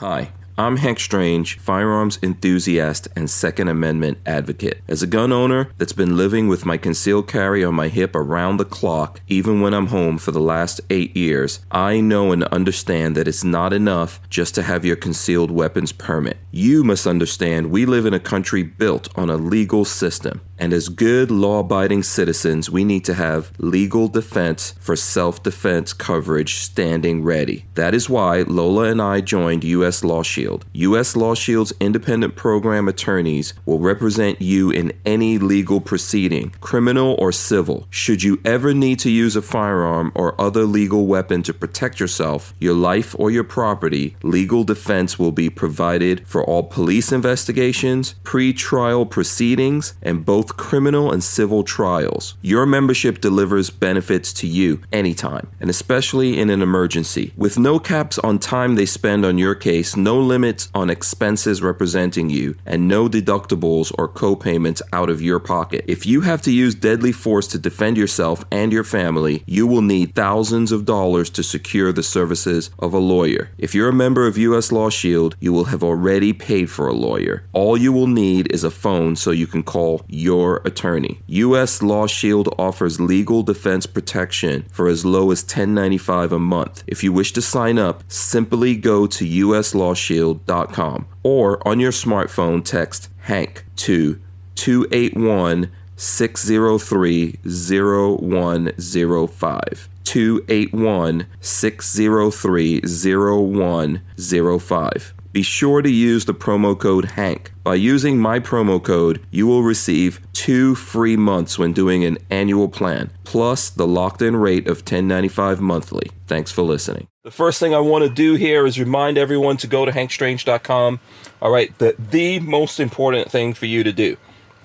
Hi, I'm Hank Strange, firearms enthusiast and Second Amendment advocate. As a gun owner that's been living with my concealed carry on my hip around the clock, even when I'm home for the last 8 years, I know and understand that it's not enough just to have your concealed weapons permit. You must understand we live in a country built on a legal system. And as good law-abiding citizens, we need to have legal defense for self-defense coverage standing ready. That is why Lola and I joined U.S. Law Shield. U.S. Law Shield's independent program attorneys will represent you in any legal proceeding, criminal or civil. Should you ever need to use a firearm or other legal weapon to protect yourself, your life, or your property, legal defense will be provided for all police investigations, pre-trial proceedings, and both criminal and civil trials. Your membership delivers benefits to you anytime, and especially in an emergency. With no caps on time they spend on your case, no limits on expenses representing you, and no deductibles or co-payments out of your pocket. If you have to use deadly force to defend yourself and your family, you will need thousands of dollars to secure the services of a lawyer. If you're a member of U.S. Law Shield, you will have already paid for a lawyer. All you will need is a phone so you can call your attorney. U.S. Law Shield offers legal defense protection for as low as $10.95 a month. If you wish to sign up, simply go to uslawshield.com or on your smartphone text HANK to 281-603-0105. 281-603-0105. Be sure to use the promo code HANK. By using my promo code, you will receive 2 free months when doing an annual plan, plus the locked-in rate of $10.95 monthly. Thanks for listening. The first thing I want to do here is remind everyone to go to hankstrange.com. All right, the most important thing for you to do.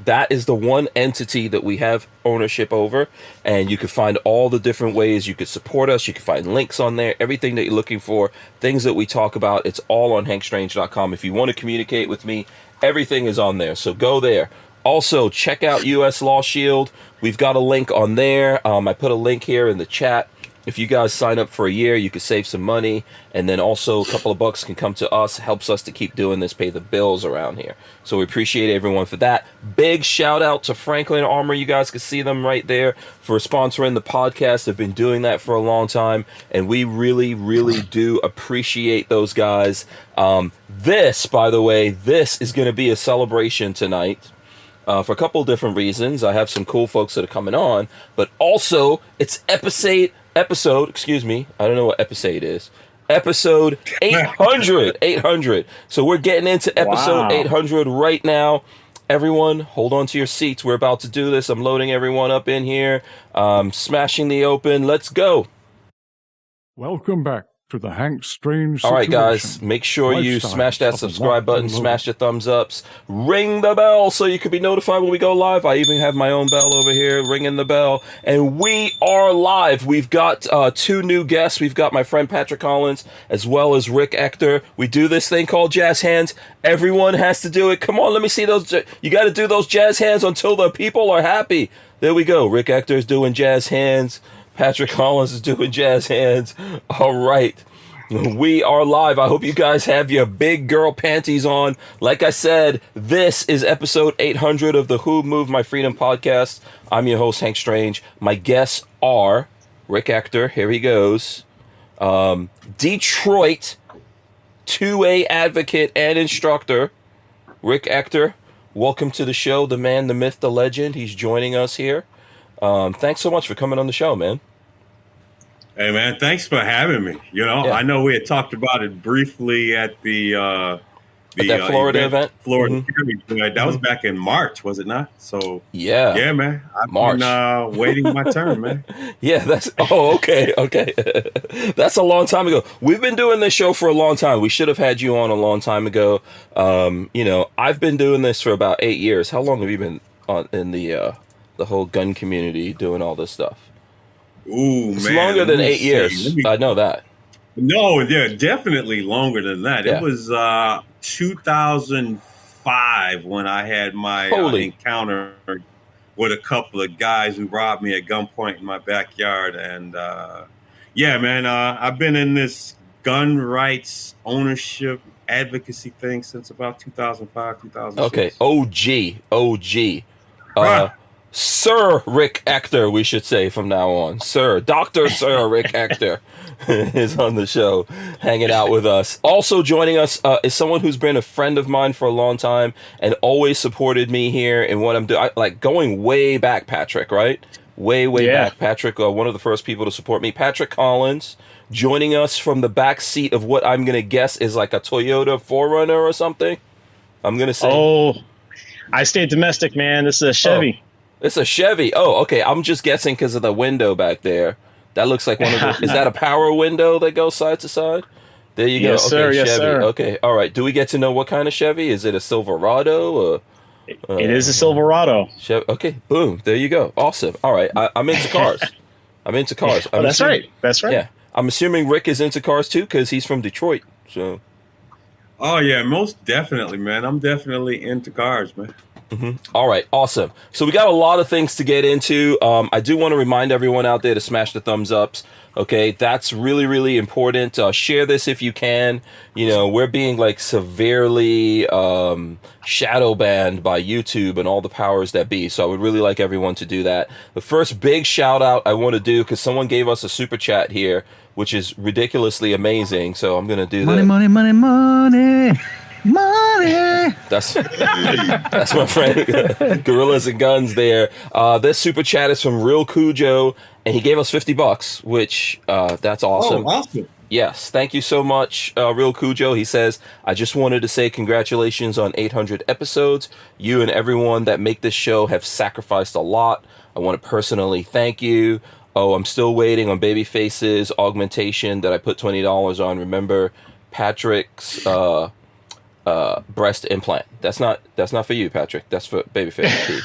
That is the one entity that we have ownership over, and you can find all the different ways you could support us. You can find links on there, everything that you're looking for, things that we talk about. It's all on hankstrange.com. If you want to communicate with me, everything is on there, so go there. Also, check out U.S. Law Shield. We've got a link on there. I put a link here in the chat. If you guys sign up for a year, you can save some money, and then also a couple of bucks can come to us. Helps us to keep doing this, pay the bills around here. So we appreciate everyone for that. Big shout out to Franklin Armor. You guys can see them right there for sponsoring the podcast. They've been doing that for a long time, and we really, really do appreciate those guys. This, by the way, this is going to be a celebration tonight. For a couple of different reasons. I have some cool folks that are coming on, but also it's episode, I don't know what episode is. Episode 800. So we're getting into episode 800 right now. Everyone, hold on to your seats. We're about to do this. I'm loading everyone up in here. Smashing the open. Let's go. Welcome back to the Hank Strange All Situation. right, guys, make sure you smash that subscribe button, smash the thumbs ups, ring the bell so you can be notified when we go live. I even have my own bell over here, ringing the bell. And we are live. We've got 2 new guests. We've got my friend Patrick Collins as well as Rick Ector. We do this thing called jazz hands. Everyone has to do it. Come on, let me see those. You got to do those jazz hands until the people are happy. There we go. Rick Ector is doing jazz hands. Patrick Collins is doing jazz hands. All right. We are live. I hope you guys have your big girl panties on. Like I said, this is episode 800 of the Who Moved My Freedom podcast. I'm your host, Hank Strange. My guests are Rick Ector. Here he goes. Detroit 2A advocate and instructor, Rick Ector. Welcome to the show. The man, the myth, the legend. He's joining us here. Thanks so much for coming on the show, man. Hey, man, thanks for having me. You know, yeah. I know we had talked about it briefly at that Florida event. Florida. Mm-hmm. That was back in March, was it not? So yeah, man. I've been waiting my turn, man. Yeah, okay. That's a long time ago. We've been doing this show for a long time. We should have had you on a long time ago. I've been doing this for about 8 years. How long have you been in the whole gun community doing all this stuff? Ooh, it's man. Longer than 8 years. I know that. No, yeah, definitely longer than that. Yeah. It was 2005 when I had my encounter with a couple of guys who robbed me at gunpoint in my backyard. And yeah, man, I've been in this gun rights ownership advocacy thing since about 2005, 2006. Okay, OG. Sir Rick Ector, we should say from now on. Dr. Sir Rick Ector is on the show, hanging out with us. Also joining us is someone who's been a friend of mine for a long time and always supported me here in what I'm doing. Like going way back, Patrick, right? Way back. Patrick, one of the first people to support me. Patrick Collins, joining us from the back seat of what I'm going to guess is like a Toyota 4Runner or something. I'm going to say. Oh, I stayed domestic, man. This is a Chevy. Oh. It's a Chevy. Oh, okay. I'm just guessing because of the window back there. That looks like one of the... Is that a power window that goes side to side? There you go. Yes, sir. Chevy. Yes, sir. Okay. All right. Do we get to know what kind of Chevy? Is it a Silverado? Or, it is a Silverado. Chevy? Okay. Boom. There you go. Awesome. All right. I'm into cars. That's right. That's right. Yeah. I'm assuming Rick is into cars too because he's from Detroit. So. Oh, yeah. Most definitely, man. I'm definitely into cars, man. Mm-hmm. All right, awesome. So we got a lot of things to get into. I do want to remind everyone out there to smash the thumbs ups. Okay, that's really, really important. Share this if you can. You know, we're being like severely shadow banned by YouTube and all the powers that be. So I would really like everyone to do that. The first big shout out I want to do, because someone gave us a super chat here, which is ridiculously amazing. So I'm going to do that. Money. That's my friend Gorillas and Guns there. This super chat is from Real Cujo, and he gave us $50, which that's awesome. Oh, awesome. Yes, thank you so much, Real Cujo. He says, I just wanted to say congratulations on 800 episodes. You and everyone that make this show have sacrificed a lot. I want to personally thank you. Oh, I'm still waiting on Babyface's augmentation that I put $20 on. Remember, Patrick's breast implant. That's not for you, Patrick. That's for Babyface.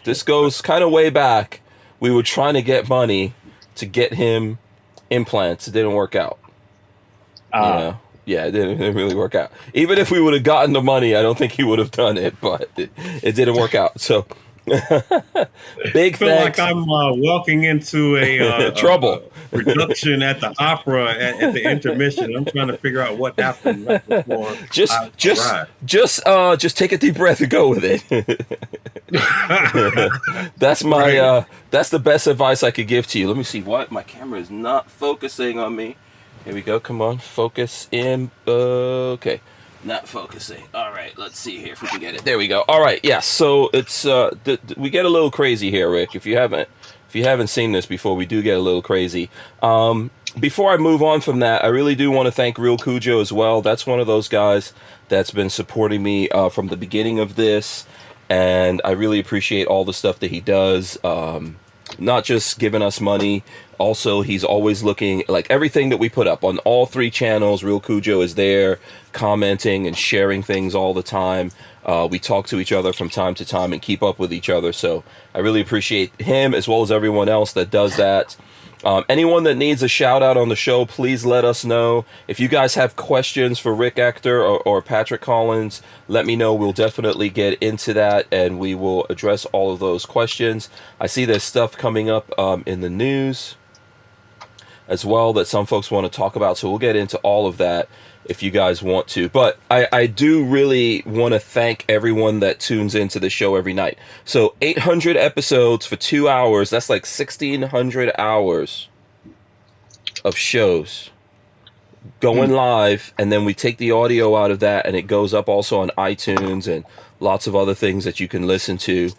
This goes kind of way back. We were trying to get money to get him implants. It didn't work out. You know? Yeah, it didn't really work out. Even if we would have gotten the money, I don't think he would have done it, but it didn't work out. So big I feel thanks. like I'm walking into a trouble production at the opera at the intermission. I'm trying to figure out what happened right before. Just take a deep breath and go with it. That's the best advice I could give to you. Let me see. What? My camera is not focusing on me. Here we go. Come on, focus in. Okay. Not focusing. All right, let's see here if we can get it. There we go. All right, yeah. So it's we get a little crazy here, Rick. If you haven't seen this before, we do get a little crazy. Before I move on from that, I really do want to thank Real Cujo as well. That's one of those guys that's been supporting me from the beginning of this, and I really appreciate all the stuff that he does. Not just giving us money. Also, he's always looking, like everything that we put up on all 3 channels, Real Cujo is there commenting and sharing things all the time. We talk to each other from time to time and keep up with each other. So I really appreciate him as well as everyone else that does that. Anyone that needs a shout out on the show, please let us know. If you guys have questions for Rick Ector or Patrick Collins, let me know. We'll definitely get into that and we will address all of those questions. I see there's stuff coming up in the news as well that some folks want to talk about. So we'll get into all of that if you guys want to. But I do really want to thank everyone that tunes into the show every night. So 800 episodes for 2 hours. That's like 1,600 hours of shows going live. And then we take the audio out of that and it goes up also on iTunes and lots of other things that you can listen to.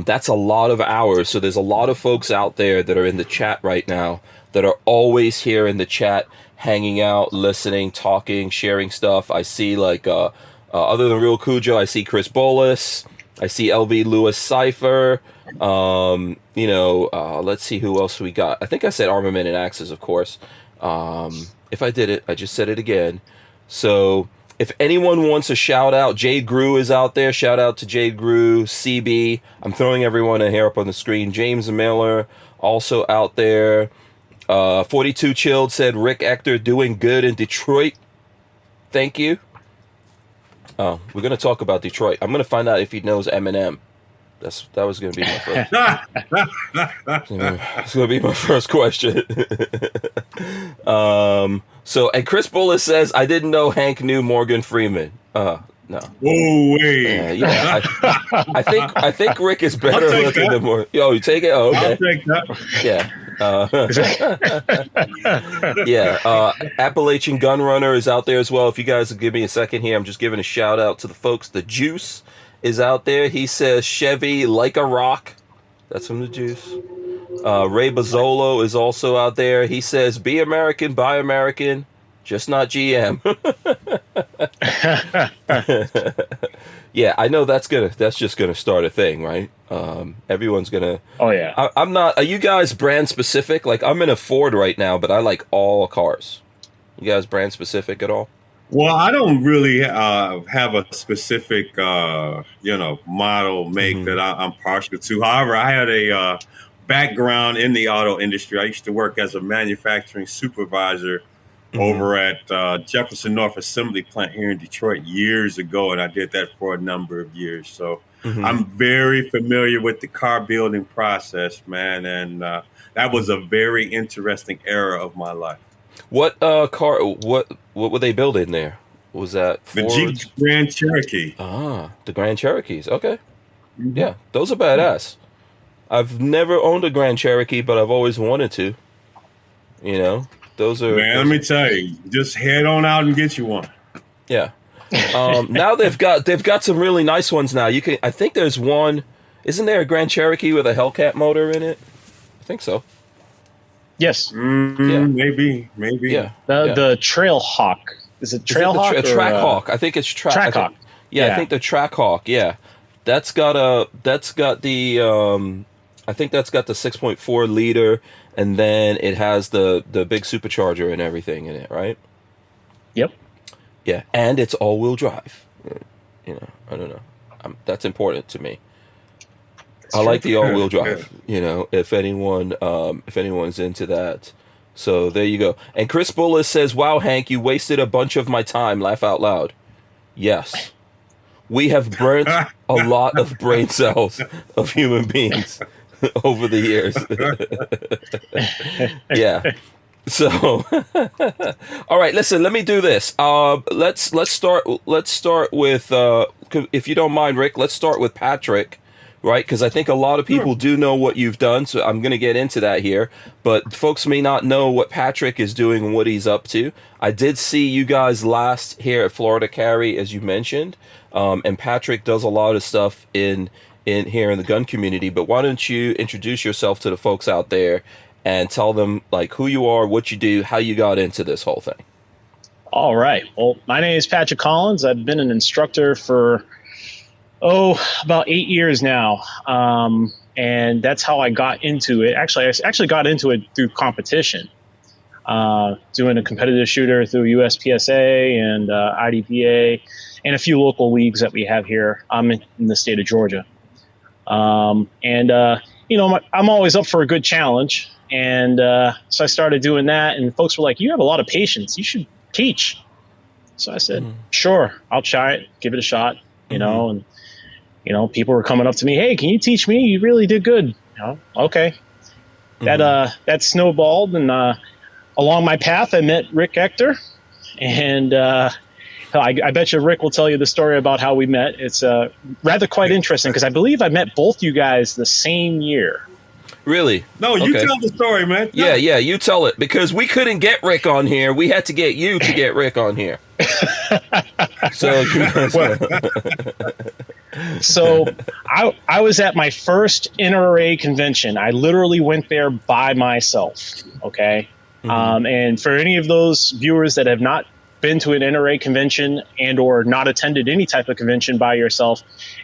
That's a lot of hours. So there's a lot of folks out there that are in the chat right now that are always here in the chat, hanging out, listening, talking, sharing stuff. I see like, other than Real Cujo, I see Chris Bolus. I see LV Lewis Cypher. Let's see who else we got. I think I said Armament and Axes, of course. If I did it, I just said it again. So if anyone wants a shout out, Jade Grew is out there. Shout out to Jade Grew, CB. I'm throwing everyone a hair up on the screen. James Miller also out there. 42 Chilled said Rick Ector doing good in Detroit. Thank you. Oh, we're gonna talk about Detroit. I'm gonna find out if he knows Eminem. That was gonna be my first. It's gonna be my first question. So, and Chris Bullis says, I didn't know Hank knew Morgan Freeman. No. Oh, wait. Yeah. I think Rick is better looking than Morgan. Yo, you take it? Oh, okay. I'll take that. Yeah. Appalachian Gun Runner is out there as well. If you guys will give me a second here, I'm just giving a shout out to the folks. The Juice is out there. He says Chevy like a rock. That's from the Juice. Ray Bozzolo is also out there. He says, be American, buy American, just not GM. Yeah, I know that's just gonna start a thing, right? Everyone's gonna. Oh yeah. I'm not. Are you guys brand specific? Like, I'm in a Ford right now, but I like all cars. You guys brand specific at all? Well, I don't really have a specific, model make that I'm partial to. However, I had a background in the auto industry. I used to work as a manufacturing supervisor over at Jefferson North Assembly Plant here in Detroit years ago, and I did that for a number of years. So I'm very familiar with the car building process, man, and that was a very interesting era of my life. What car? What were they building there? Was that Ford? The Jeep Grand Cherokee? Ah, the Grand Cherokees. Okay, yeah, those are badass. I've never owned a Grand Cherokee, but I've always wanted to. You know, those are. Man, let me tell you, just head on out and get you one. Yeah. Now they've got some really nice ones now. You can. I think there's one. Isn't there a Grand Cherokee with a Hellcat motor in it? I think so. Yes. Yeah. Maybe. Yeah. The Trailhawk. Is it Trailhawk? Trackhawk. I think it's Trackhawk. Yeah, I think the Trackhawk. Yeah, that's got the. I think that's got the 6.4 liter, and then it has the big supercharger and everything in it, right? Yep. Yeah, and it's all-wheel drive. You know, I don't know. That's important to me. I like the all-wheel drive. You know, if anyone's into that. So there you go. And Chris Bullis says, "Wow, Hank, you wasted a bunch of my time. Laugh out loud." Yes, we have burnt a lot of brain cells of human beings over the years. Yeah. So, all right. Listen, let me do this. Let's start with, if you don't mind, Rick. Let's start with Patrick. Right, because I think a lot of people do know what you've done, so I'm going to get into that here. But folks may not know what Patrick is doing and what he's up to. I did see you guys last here at Florida Carry, as you mentioned, and Patrick does a lot of stuff in here in the gun community. But why don't you introduce yourself to the folks out there and tell them like who you are, what you do, how you got into this whole thing? All right. Well, my name is Patrick Collins. I've been an instructor for about 8 years now. And that's how I got into it. Actually, I got into it through competition, doing a competitive shooter through USPSA and IDPA and a few local leagues that we have here in the state of Georgia. I'm always up for a good challenge. And so I started doing that, and folks were like, you have a lot of patience. You should teach. So I said, sure, I'll try it, give it a shot, you know, and people were coming up to me, hey, can you teach me? You really did good. Okay. That snowballed, and along my path, I met Rick Ector, and I bet you Rick will tell you the story about how we met. It's rather quite interesting because I believe I met both you guys the same year. Really? No, you tell the story, man. No. Yeah, you tell it, because we couldn't get Rick on here. We had to get you to get Rick on here. So I was at my first NRA convention. I literally went there by myself. Okay. And for any of those viewers that have not been to an NRA convention and or not attended any type of convention by yourself,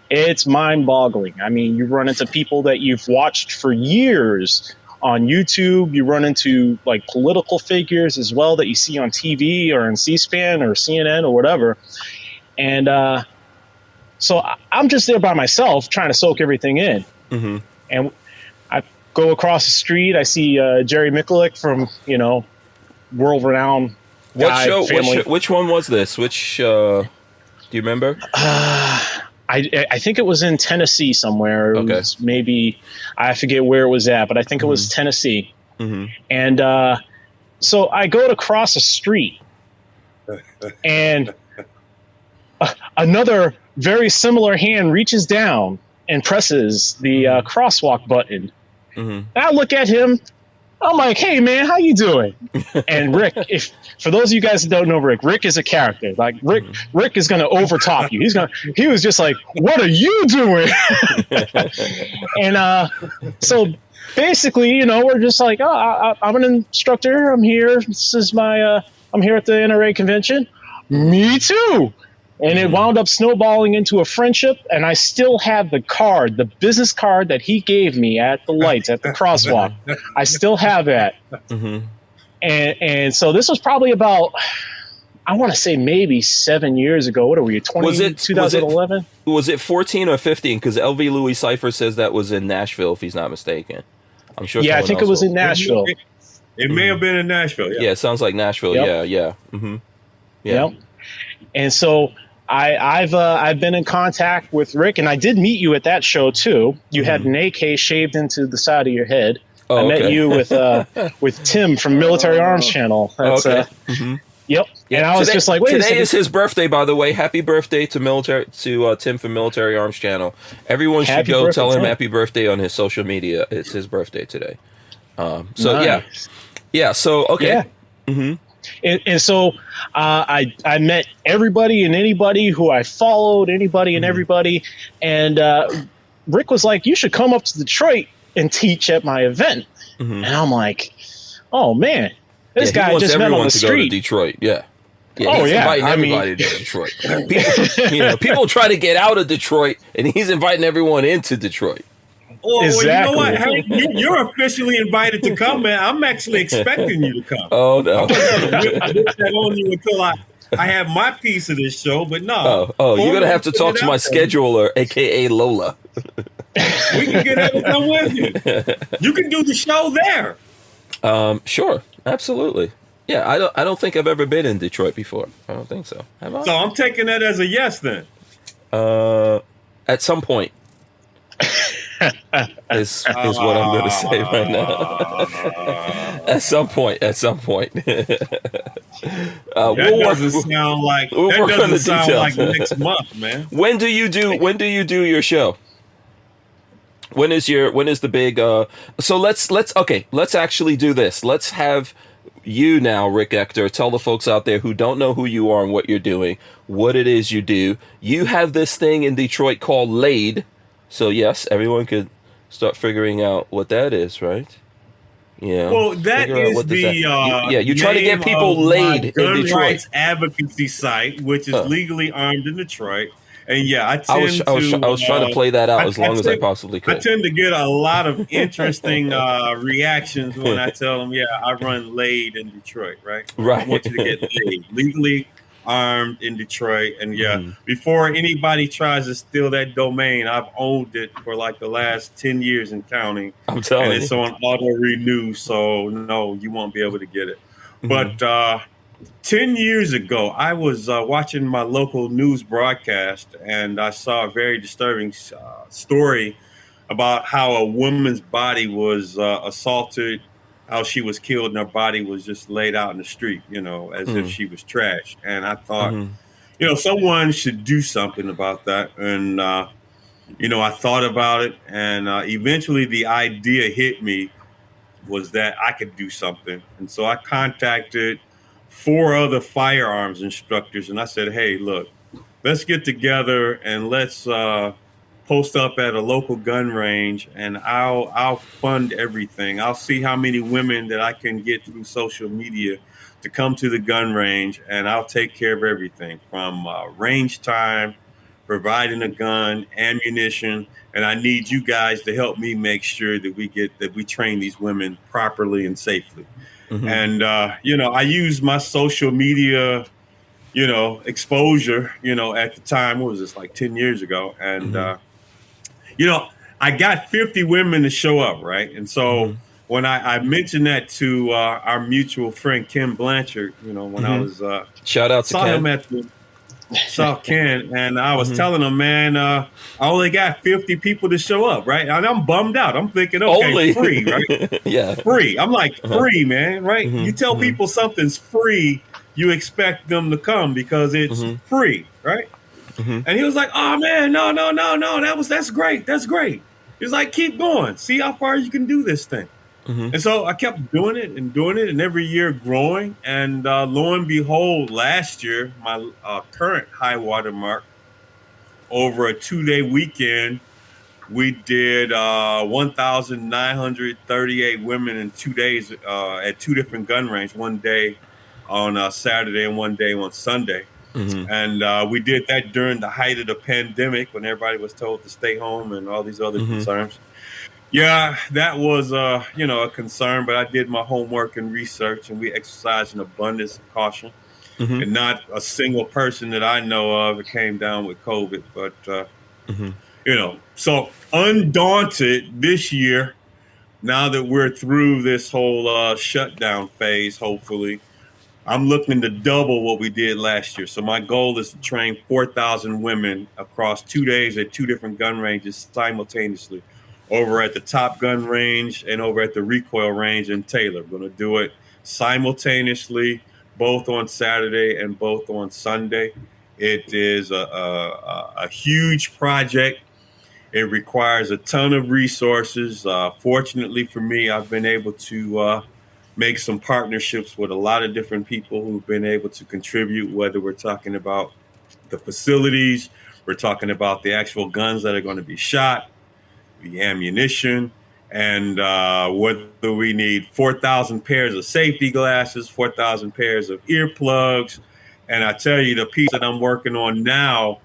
it's mind-boggling. I mean, you run into people that you've watched for years on YouTube. You run into like political figures as well that you see on TV or on C-SPAN or CNN or whatever. And so I'm just there by myself trying to soak everything in. And I go across the street. I see Jerry Mikulik from, world-renowned Which one was this? Which do you remember? I think it was in Tennessee somewhere. It was maybe, I forget where it was at, but I think it was Tennessee. And So I go to cross a street, and another very similar hand reaches down and presses the crosswalk button. And I look at him. I'm like, hey, man, how you doing? And Rick, for those of you guys that don't know Rick is a character. Like, Rick is going to overtop you. He was just like, what are you doing? And so basically, we're just like, oh, I'm an instructor. I'm here. This is I'm here at the NRA convention. Me too. And it wound up snowballing into a friendship, and I still have the business card that he gave me at the lights, at the crosswalk. I still have that. And so this was probably about, I want to say maybe 7 years ago. What are we, 2011? Was it 14 or 15? Because LV Louis Cypher says that was in Nashville, if he's not mistaken. I'm sure. Yeah, I think it was in Nashville. It may have been in Nashville. Yeah, it sounds like Nashville. Yep. Yeah. Yep. And so I've been in contact with Rick, and I did meet you at that show too. You had an AK shaved into the side of your head. I met you with Tim from Military Arms Channel. That's, Yep. Yeah. And I was just like, wait a second. Today is his birthday, by the way. Happy birthday to Tim from Military Arms Channel. Everyone should go tell him happy birthday on his social media. It's his birthday today. Nice. Yeah. So okay. Yeah. And so I met everybody and anybody who I followed, anybody and everybody. And Rick was like, you should come up to Detroit and teach at my event. And I'm like, oh, man, this guy just met on the street. Go to Detroit. Yeah. Oh, he's yeah. inviting everybody to Detroit. People try to get out of Detroit, and he's inviting everyone into Detroit. Oh, exactly. Well, you know what? Hey, you're officially invited to come, man. I'm actually expecting you to come. Oh, no. I'm going to whip that on you until I have my piece of this show, but no. Oh, you're going to have to talk to my scheduler, a.k.a. Lola. We can get her to come with you. You can do the show there. Sure. Absolutely. Yeah, I don't think I've ever been in Detroit before. I don't think so. Have I? So I'm taking that as a yes then. At some point. is what I'm going to say right now. At some point. That doesn't sound like next month, man. When do you do your show? When is the big so let's actually do this. Let's have you now, Rick Ector, tell the folks out there who don't know who you are and what you're doing, what it is you do. You have this thing in Detroit called LAID. So yes, everyone could start figuring out what that is, right? Yeah. Well, that is you try to get people laid in gun Detroit. Rights advocacy site, which is legally armed in Detroit. And yeah, I was trying to play that out as long as I possibly could. I tend to get a lot of interesting reactions when I tell them, yeah, I run LAID in Detroit, right? Right. I want you to get LAID, legally armed in Detroit. And before anybody tries to steal that domain, I've owned it for like the last 10 years and counting. I'm telling you. And it's on auto renew, so no, you won't be able to get it. But 10 years ago, I was watching my local news broadcast, and I saw a very disturbing story about how a woman's body was assaulted, how she was killed, and her body was just laid out in the street, as if she was trashed. And I thought, someone should do something about that. And, I thought about it, and eventually the idea hit me was that I could do something. And so I contacted 4 other firearms instructors, and I said, hey, look, let's get together and let's post up at a local gun range, and I'll fund everything. I'll see how many women that I can get through social media to come to the gun range, and I'll take care of everything from range time, providing a gun, ammunition, and I need you guys to help me make sure that we train these women properly and safely. And, I use my social media, exposure, at the time, what was this, like 10 years ago? And, I got 50 women to show up, right? And so when I mentioned that to our mutual friend, Kim Blanchard, when I was... Shout out to Kim. South Ken, and I was telling him, man, I only got 50 people to show up, right? And I'm bummed out. I'm thinking, okay, Only free, right? Yeah. Free. I'm like, free, man, right? Mhm, You tell mhm. people something's free, you expect them to come because it's free, right? Mhm. And he was like, oh man, no, that's great. That's great. He's like, keep going. See how far you can do this thing. Mhm. And so I kept doing it, and every year growing. And lo and behold, last year, my current high water mark over a 2-day weekend, we did 1,938 women in 2 days at two different gun ranges, one day on Saturday and one day on Sunday. Mhm. And we did that during the height of the pandemic when everybody was told to stay home and all these other concerns. Yeah, that was a concern, but I did my homework and research, and we exercised an abundance of caution. Mhm. And not a single person that I know of came down with COVID. But Mhm. so undaunted this year, now that we're through this whole shutdown phase, hopefully, I'm looking to double what we did last year. So my goal is to train 4,000 women across 2 days at two different gun ranges simultaneously, over at the Top Gun range and over at the Recoil range in Taylor. We're going to do it simultaneously, both on Saturday and both on Sunday. It is a huge project. It requires a ton of resources. Fortunately for me, I've been able to make some partnerships with a lot of different people who've been able to contribute, whether we're talking about the facilities, we're talking about the actual guns that are going to be shot, the ammunition, and whether we need 4,000 pairs of safety glasses, 4,000 pairs of earplugs. And I tell you, the piece that I'm working on now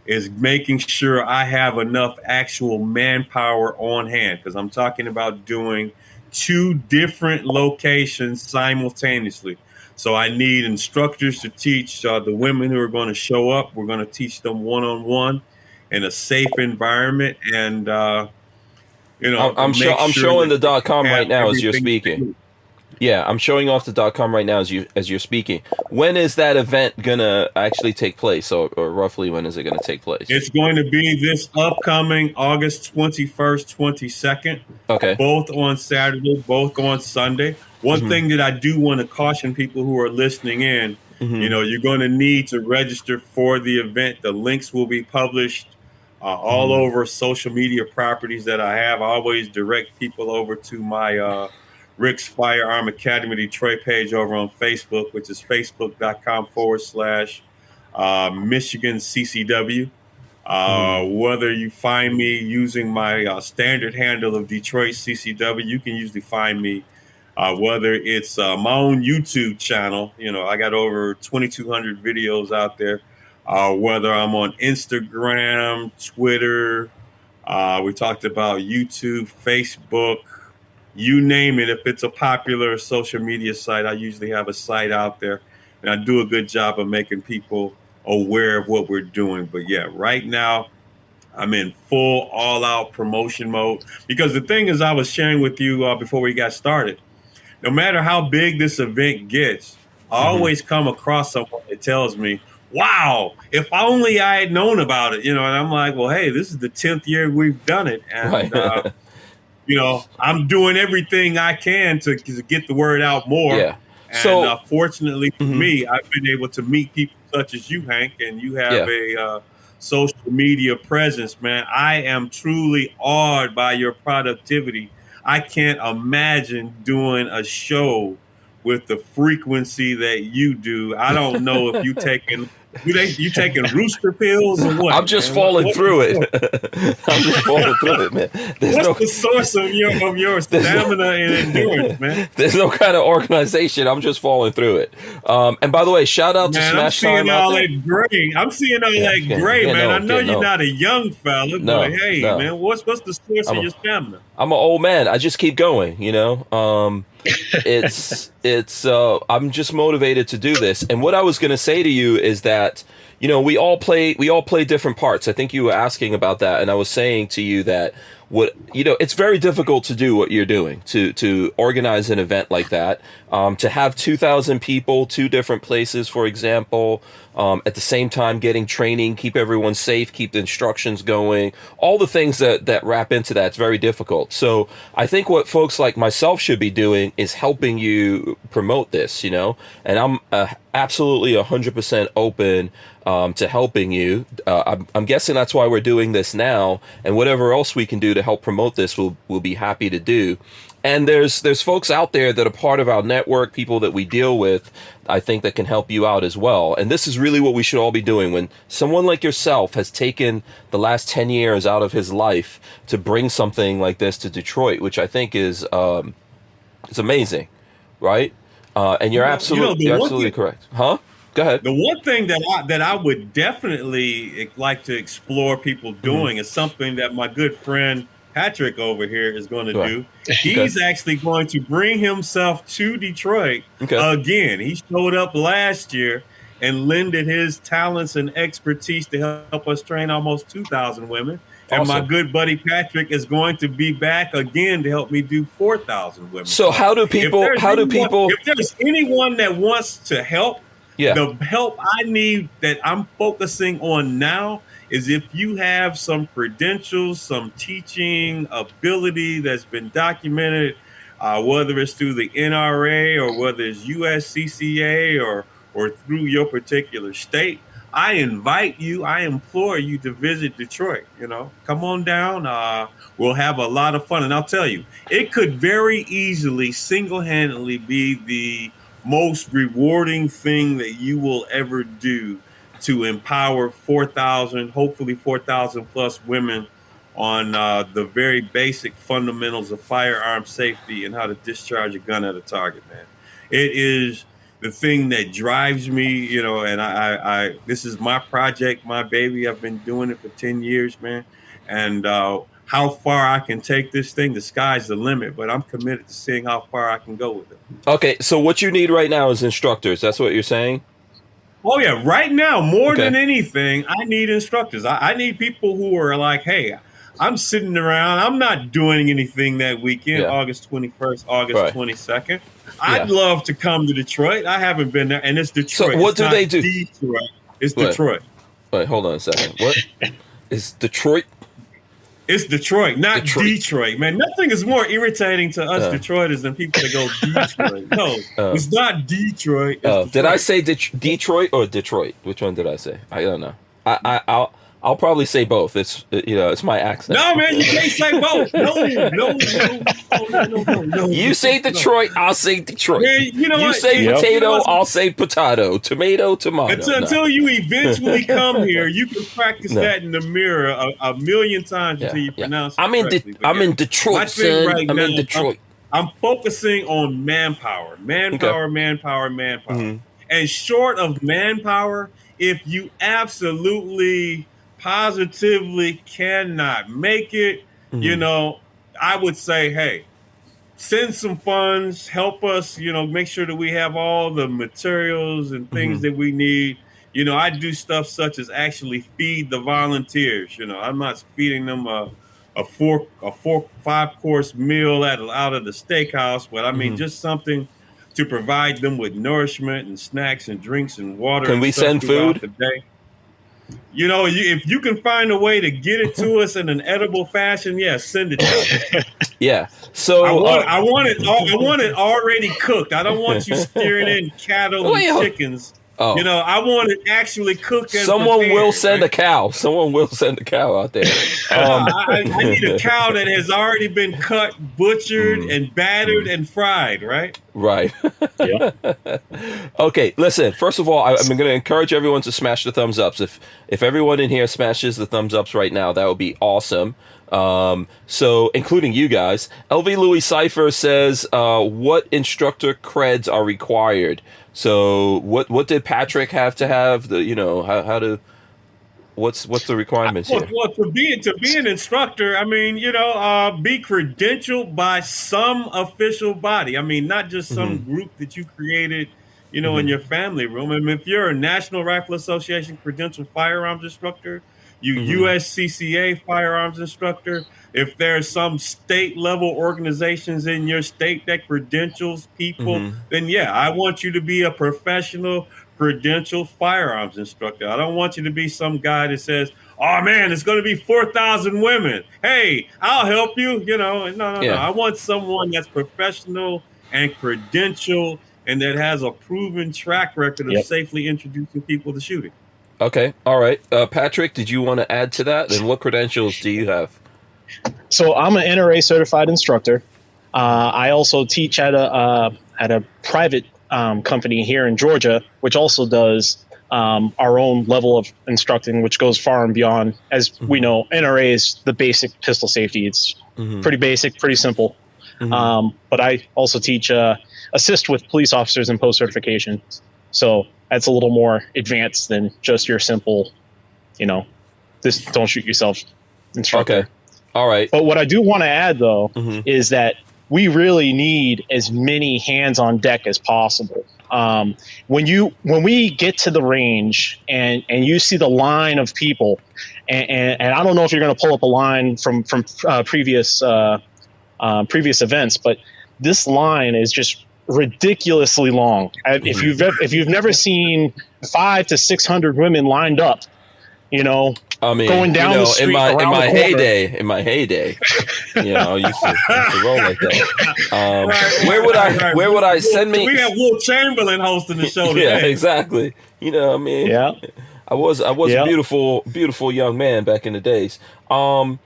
is making sure I have enough actual manpower on hand, because I'm talking about doing two different locations simultaneously. So I need instructors to teach the women who are going to show up. We're going to teach them one-on-one in a safe environment, and to I'm make I'm sure showing that the they .com have right now as you're everything they speaking. need. Yeah, I'm showing off the .com right now as you're speaking. When is that event gonna actually take place, or roughly when is it gonna take place? It's going to be this upcoming August 21st, 22nd, Okay. both on Saturday, both on Sunday. One thing that I do want to caution people who are listening in, you're going to need to register for the event. The links will be published all over social media properties that I have. I always direct people over to my Rick's Firearm Academy Detroit page over on Facebook, which is facebook.com/Michigan CCW. Whether you find me using my standard handle of Detroit CCW, you can usually find me. Whether it's my own YouTube channel, I got over 2,200 videos out there. Whether I'm on Instagram, Twitter, we talked about YouTube, Facebook, you name it. If it's a popular social media site, I usually have a site out there, and I do a good job of making people aware of what we're doing. But yeah, right now I'm in full all-out promotion mode, because the thing is, I was sharing with you before we got started, no matter how big this event gets, I always come across someone that tells me, wow, if only I had known about it, and I'm like, well, hey, this is the 10th year we've done it. And, Right. I'm doing everything I can to get the word out more. Yeah. And So, fortunately for me, I've been able to meet people such as you, Hank, and you have a social media presence, man. I am truly awed by your productivity. I can't imagine doing a show with the frequency that you do. I don't know if you taking rooster pills or what? I'm just man? falling What through is it. I'm just falling through it, man. What's the source of your stamina and endurance, man? There's no kind of organization. I'm just falling through it. And by the way, shout out to Man, Smash Time out there. I'm seeing all that gray, man. I know you're not a young fella, but hey, man, what's the source of your stamina? I'm an old man. I just keep going, I'm just motivated to do this. And what I was going to say to you is that, we all play different parts. I think you were asking about that. And I was saying to you that it's very difficult to do what you're doing, to organize an event like that, to have 2,000 people, two different places, for example, at the same time getting training, keep everyone safe, keep the instructions going, all the things that wrap into that. It's very difficult. So I think what folks like myself should be doing is helping you promote this, and I'm absolutely 100% open to helping you. I'm guessing that's why we're doing this now, and whatever else we can do to help promote this, we'll be happy to do. And there's folks out there that are part of our network, people that we deal with, I think, that can help you out as well. And this is really what we should all be doing. When someone like yourself has taken the last 10 years out of his life to bring something like this to Detroit, which I think is it's amazing, right? And you're absolutely correct. Huh? Go ahead. The one thing that I would definitely like to explore people doing is something that my good friend Patrick over here is going to do. He's actually going to bring himself to Detroit again. He showed up last year and lended his talents and expertise to help us train almost 2,000 women. Awesome. And my good buddy Patrick is going to be back again to help me do 4,000 women. So how do people? If there's anyone that wants to help, the help I need that I'm focusing on now is if you have some credentials, some teaching ability that's been documented, whether it's through the NRA or whether it's USCCA or through your particular state, I invite you, I implore you to visit Detroit. Come on down. We'll have a lot of fun. And I'll tell you, it could very easily single-handedly be the most rewarding thing that you will ever do to empower 4,000, hopefully 4,000 plus women on the very basic fundamentals of firearm safety and how to discharge a gun at a target, man. It is the thing that drives me, and I this is my project, my baby. I've been doing it for 10 years, man. And how far I can take this thing, the sky's the limit, but I'm committed to seeing how far I can go with it. Okay, so what you need right now is instructors. That's what you're saying? Oh, yeah. Right now, more than anything, I need instructors. I need people who are like, hey, I'm sitting around. I'm not doing anything that weekend, August 21st, August 22nd. I'd love to come to Detroit. I haven't been there, and it's Detroit. So what do they do? Detroit. It's Detroit. Wait, hold on a second. What? Is Detroit? It's Detroit, not Detroit, man. Nothing is more irritating to us Detroiters than people that go Detroit. No, it's not Detroit. It's Detroit. Did I say Detroit or Detroit? Which one did I say? I don't know. I'll probably say both. It's it's my accent. No, man, you can't say both. No. You say Detroit, I'll say Detroit. Man, you say potato, I'll say potato. Tomato, tomato. Until you eventually come here, you can practice that in the mirror a million times until you pronounce it correctly. I'm in Detroit, son. I'm in Detroit. I'm focusing on manpower. Mm-hmm. And short of manpower, if you absolutely positively cannot make it, I would say, hey, send some funds, help us, make sure that we have all the materials and things that we need. I do stuff such as actually feed the volunteers. I'm not feeding them a 5-course meal out of the steakhouse, but I mean just something to provide them with nourishment and snacks and drinks and water. Can we send food? The day. If you can find a way to get it to us in an edible fashion, send it to us. Yeah. So I want it already cooked. I don't want you steering in cattle and chickens. Oh. I want it actually cooked. Someone will send a cow. Someone will send a cow out there. I need a cow that has already been cut, butchered, and battered and fried, right? Right. Okay, listen, first of all, I'm going to encourage everyone to smash the thumbs ups. If everyone in here smashes the thumbs ups right now, that would be awesome. So including you guys. LV Louis Cypher says, what instructor creds are required? So what did Patrick have to have? How to what's the requirements here? Well, to be an instructor, I mean, be credentialed by some official body. I mean, not just some group that you created, in your family room. I mean, if you're a National Rifle Association credentialed firearms instructor, USCCA firearms instructor. If there's some state level organizations in your state that credentials people, then yeah, I want you to be a professional credentialed firearms instructor. I don't want you to be some guy that says, "Oh man, it's going to be 4,000 women. Hey, I'll help you." No. I want someone that's professional and credentialed and that has a proven track record of safely introducing people to shooting. Okay. All right. Patrick, did you want to add to that? And what credentials do you have? So I'm an NRA certified instructor. I also teach at a private company here in Georgia, which also does our own level of instructing, which goes far and beyond. As we know, NRA is the basic pistol safety. It's pretty basic, pretty simple. But I also teach, assist with police officers in post-certification. So that's a little more advanced than just your simple, this don't shoot yourself instructor. Okay. All right. But what I do want to add, though, is that we really need as many hands on deck as possible. When we get to the range and you see the line of people, and I don't know if you're going to pull up a line from previous events, but this line is just ridiculously long. If you've never seen 500 to 600 women lined up, going down the street in my heyday, I used to roll like that. Where would I send me? We have Will Chamberlain hosting the show today. Yeah, exactly. Yeah. I was a beautiful young man back in the days. Can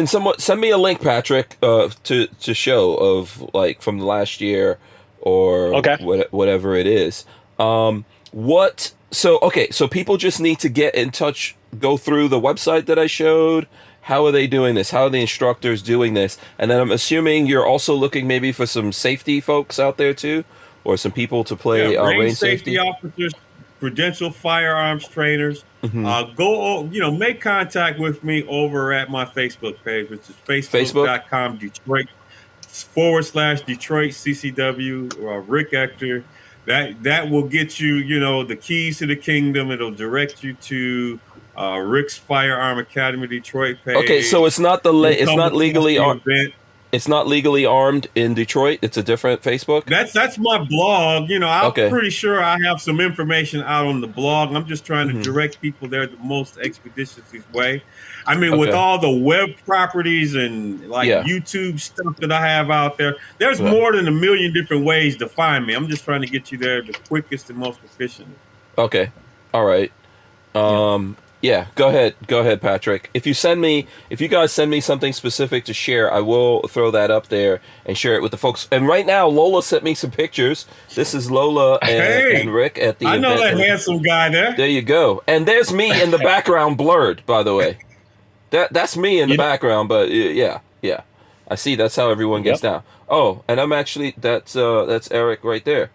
someone send me a link, Patrick, to show of like from the last year or whatever it is? So people just need to get in touch, go through the website that I showed. How are they doing this? How are the instructors doing this? And then I'm assuming you're also looking maybe for some safety folks out there too, or some people to play range safety officers, credentialed firearms trainers. Make contact with me over at my Facebook page, which is facebook.com Detroit /Detroit CCW or Rick Ector. That will get you, the keys to the kingdom. It'll direct you to Rick's Firearm Academy Detroit page. Okay, so it's not it's not legally armed. It's not legally armed in Detroit. It's a different Facebook. That's my blog. I'm pretty sure I have some information out on the blog. I'm just trying to direct people there the most expeditious way. I mean, with all the web properties and YouTube stuff that I have out there, there's more than 1 million different ways to find me. I'm just trying to get you there the quickest and most efficient. Okay. All right. Yeah, go ahead, Patrick. If you guys send me something specific to share, I will throw that up there and share it with the folks. And right now, Lola sent me some pictures. This is Lola and Rick at the event. I know that handsome guy there. There you go. And there's me in the background blurred, by the way. That's me in the background, but yeah. I see that's how everyone gets down. Oh, and I'm actually that's Eric right there.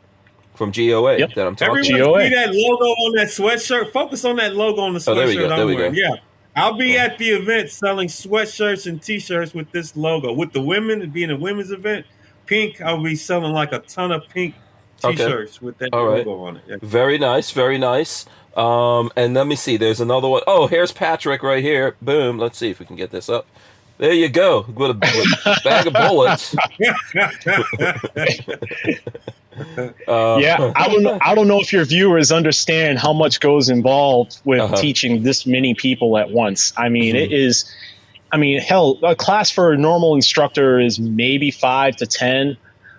From GOA that I'm talking about. Everyone see that logo on that sweatshirt? Focus on that logo on the sweatshirt I'm wearing. Yeah. I'll be at the event selling sweatshirts and T-shirts with this logo. With the women, being a women's event, pink, I'll be selling like a ton of pink T-shirts with that logo on it. Yeah. Very nice, very nice. And let me see, there's another one. Oh, here's Patrick right here. Boom. Let's see if we can get this up. There you go. With a bag of bullets. I don't know if your viewers understand how much goes involved with teaching this many people at once. I mean, it is. I mean, hell, a class for a normal instructor is maybe 5 to 10,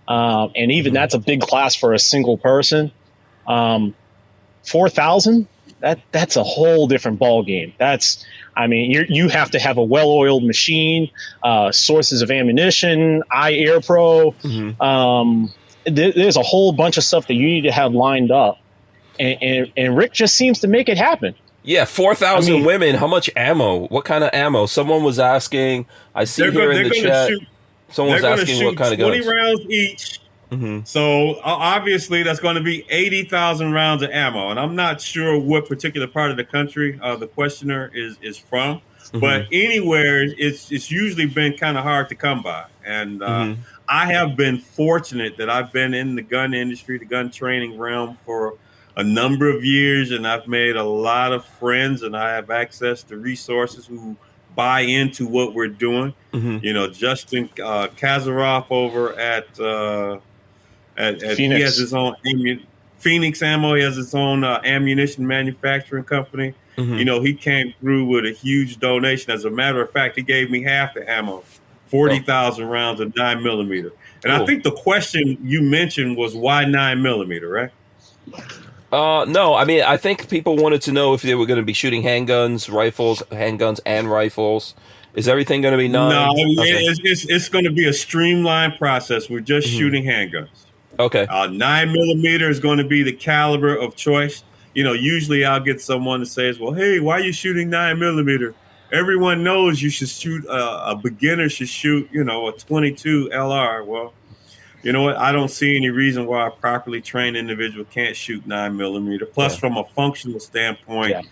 and even that's a big class for a single person. 4,000. That's a whole different ball game. You have to have a well-oiled machine, sources of ammunition, Air Pro. There's a whole bunch of stuff that you need to have lined up, and Rick just seems to make it happen. Yeah, 4,000 women. How much ammo? What kind of ammo? Someone was asking. I see here in the chat. Someone was asking what kind of guns. 20 rounds each. So obviously that's going to be 80,000 rounds of ammo, and I'm not sure what particular part of the country the questioner is from, but anywhere it's usually been kind of hard to come by, and I have been fortunate that I've been in the gun industry, the gun training realm for a number of years, and I've made a lot of friends, and I have access to resources who buy into what we're doing. Mm-hmm. You know, Justin Kazaroff over at he has Phoenix. his own Phoenix Ammo. He has his own ammunition manufacturing company. Mm-hmm. You know, he came through with a huge donation. As a matter of fact, he gave me half the ammo, 40,000 rounds of 9mm. And I think the question you mentioned was why 9mm, right? No, I mean, I think people wanted to know if they were going to be shooting handguns and rifles. Is everything going to be 9? No, Okay. it's going to be a streamlined process. We're just shooting handguns. Okay. 9mm is going to be the caliber of choice. You know, usually I'll get someone that says, well, hey, why are you shooting 9mm? Everyone knows you should shoot, a beginner should shoot, you know, a 22 LR. Well, you know what? I don't see any reason why a properly trained individual can't shoot 9mm. Plus, from a functional standpoint,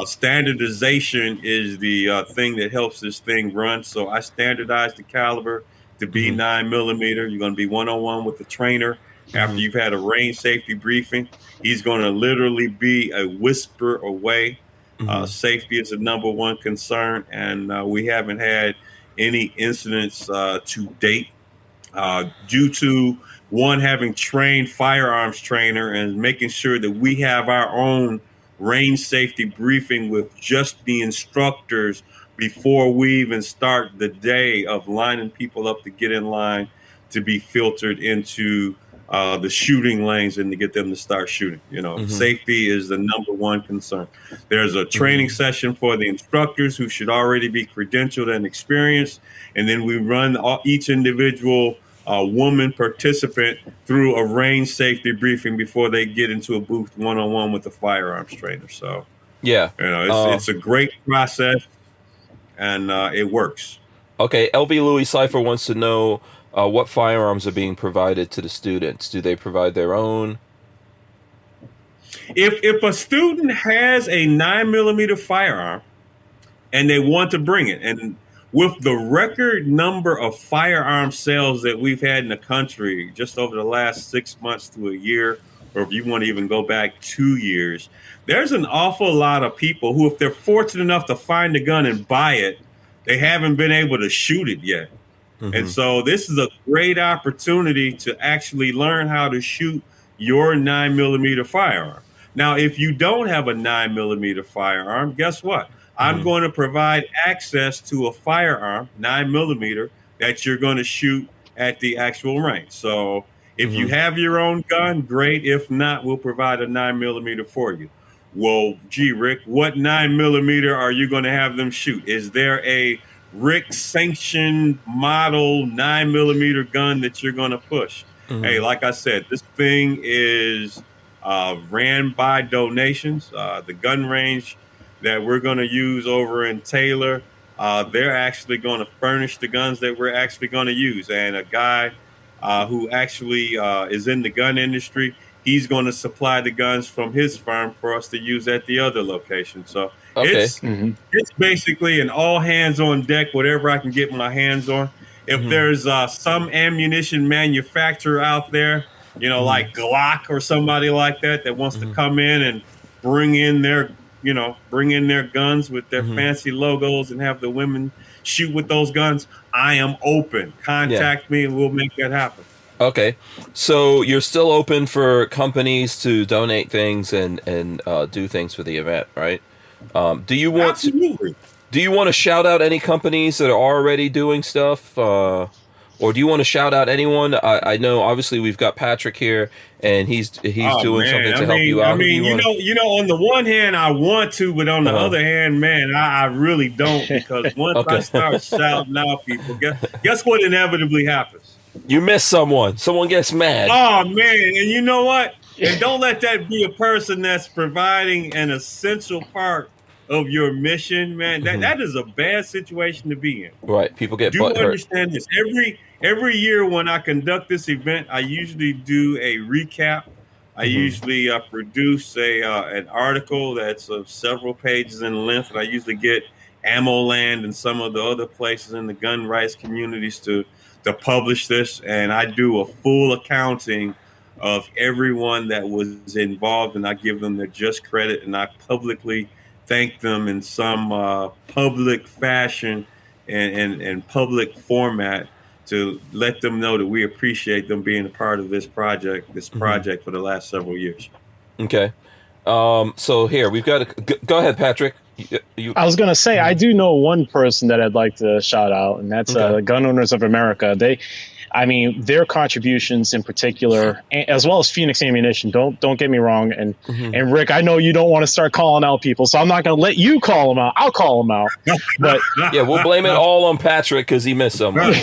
standardization is the thing that helps this thing run. So I standardized the caliber to be 9mm. You're going to be one-on-one with the trainer after you've had a range safety briefing. He's going to literally be a whisper away. Safety is the number one concern, and we haven't had any incidents to date. Due to one, having trained firearms trainer and making sure that we have our own range safety briefing with just the instructors before we even start the day of lining people up to get in line to be filtered into the shooting lanes and to get them to start shooting. You know, safety is the number one concern. There's a training session for the instructors who should already be credentialed and experienced. And then we run each individual woman participant through a range safety briefing before they get into a booth one-on-one with the firearms trainer. So, yeah, you know, it's a great process, and it works. Okay, LB Louis Cypher wants to know what firearms are being provided to the students. Do they provide their own? If a student has a 9mm firearm and they want to bring it, and with the record number of firearm sales that we've had in the country just over the last 6 months to a year, or if you want to even go back 2 years, there's an awful lot of people who, if they're fortunate enough to find a gun and buy it, they haven't been able to shoot it yet. And so this is a great opportunity to actually learn how to shoot your 9mm firearm. Now, if you don't have a 9mm firearm, guess what? I'm going to provide access to a firearm, 9mm, that you're going to shoot at the actual range. So if you have your own gun, great. If not, we'll provide a 9mm for you. Well, gee, Rick, what 9mm are you going to have them shoot? Is there a Rick sanctioned model 9mm gun that you're going to push? Hey, like I said, this thing is ran by donations. The gun range that we're going to use over in Taylor, they're actually going to furnish the guns that we're actually going to use. And a guy who actually is in the gun industry, he's going to supply the guns from his firm for us to use at the other location. So it's basically an all hands on deck, whatever I can get my hands on. If there's some ammunition manufacturer out there, you know, like Glock or somebody like that, that wants to come in and bring in their guns with their fancy logos and have the women shoot with those guns, I am open. Contact me and we'll make that happen. Okay, so you're still open for companies to donate things and do things for the event, right? Do you want to shout out any companies that are already doing stuff, or do you want to shout out anyone? I know obviously we've got Patrick here, and he's doing something to help you out. I mean, you know, on the one hand, I want to, but on the other hand, man, I really don't, because once I start shouting out people, guess what inevitably happens? You miss someone. Someone gets mad. Oh, man. And you know what? And don't let that be a person that's providing an essential part of your mission, man. That is a bad situation to be in. Right. People get Do butt hurt. Understand this. Every year when I conduct this event, I usually do a recap. I usually produce an article that's of several pages in length. And I usually get Ammo Land and some of the other places in the gun rights communities to publish this, and I do a full accounting of everyone that was involved, and I give them their just credit, and I publicly thank them in some public fashion and public format to let them know that we appreciate them being a part of this project for the last several years. Okay. So here we've got go ahead, Patrick. I was going to say, I do know one person that I'd like to shout out, and that's Gun Owners of America. Their contributions in particular, as well as Phoenix Ammunition. Don't get me wrong. And Rick, I know you don't want to start calling out people, so I'm not going to let you call them out. I'll call them out. But yeah, we'll blame it all on Patrick because he missed someone.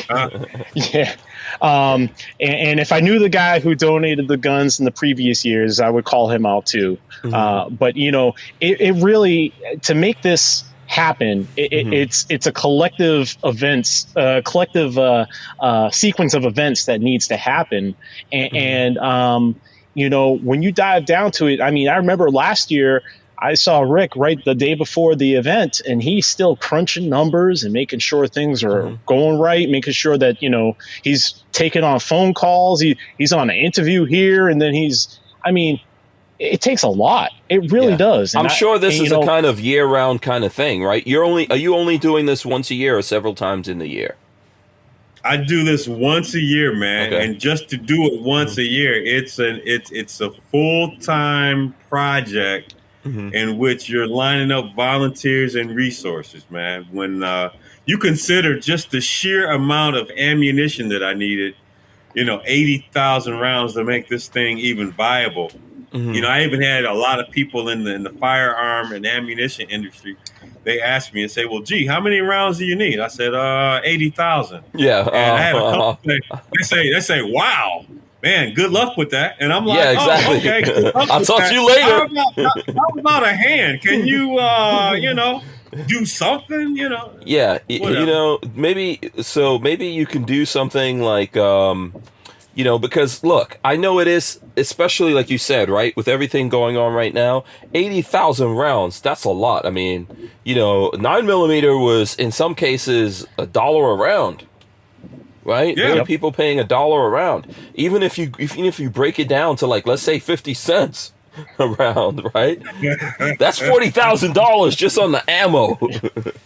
Yeah. And if I knew the guy who donated the guns in the previous years, I would call him out too. But it really, to make this happen, it's a collective events, sequence of events that needs to happen. And when you dive down to it, I remember last year I saw Rick right the day before the event, and he's still crunching numbers and making sure things are going right, making sure that, he's taking on phone calls. He's on an interview here, and then it takes a lot. It really does. I'm sure this is a kind of year-round kind of thing, right? Are you only doing this once a year or several times in the year? I do this once a year, man. Okay. And just to do it once a year, it's a full-time project in which you're lining up volunteers and resources, man. When you consider just the sheer amount of ammunition that I needed, 80,000 rounds to make this thing even viable. I even had a lot of people in the firearm and ammunition industry. They asked me and say, "Well, gee, how many rounds do you need?" I said, 80,000. Yeah. And I had a couple they say, "Wow, man, good luck with that." And I'm like, yeah, exactly. "Oh, okay, good luck I'll with talk that. to you later. How about a hand? Can you, do something? Yeah, whatever. maybe you can do something like, because look, I know it is, especially like you said, right, with everything going on right now, 80,000 rounds, that's a lot. 9mm was in some cases $1 a round. Right? Yeah. There are people paying $1 a round. Even if you break it down to, like, let's say 50 cents a round, right? That's $40,000 just on the ammo.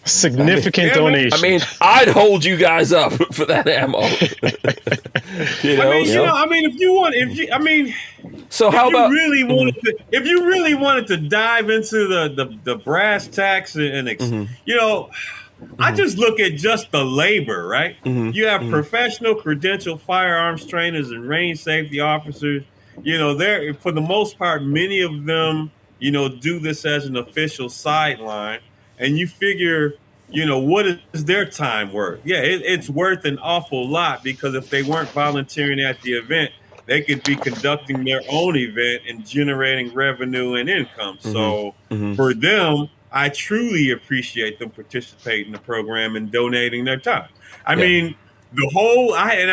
Significant donation. I'd hold you guys up for that ammo. If you really wanted to dive into the brass tacks and I just look at just the labor, right? You have professional credentialed firearms trainers and range safety officers. They're, for the most part, many of them, do this as an official sideline. And you figure, what is their time worth? Yeah, it's worth an awful lot, because if they weren't volunteering at the event, they could be conducting their own event and generating revenue and income. So for them, I truly appreciate them participating in the program and donating their time. I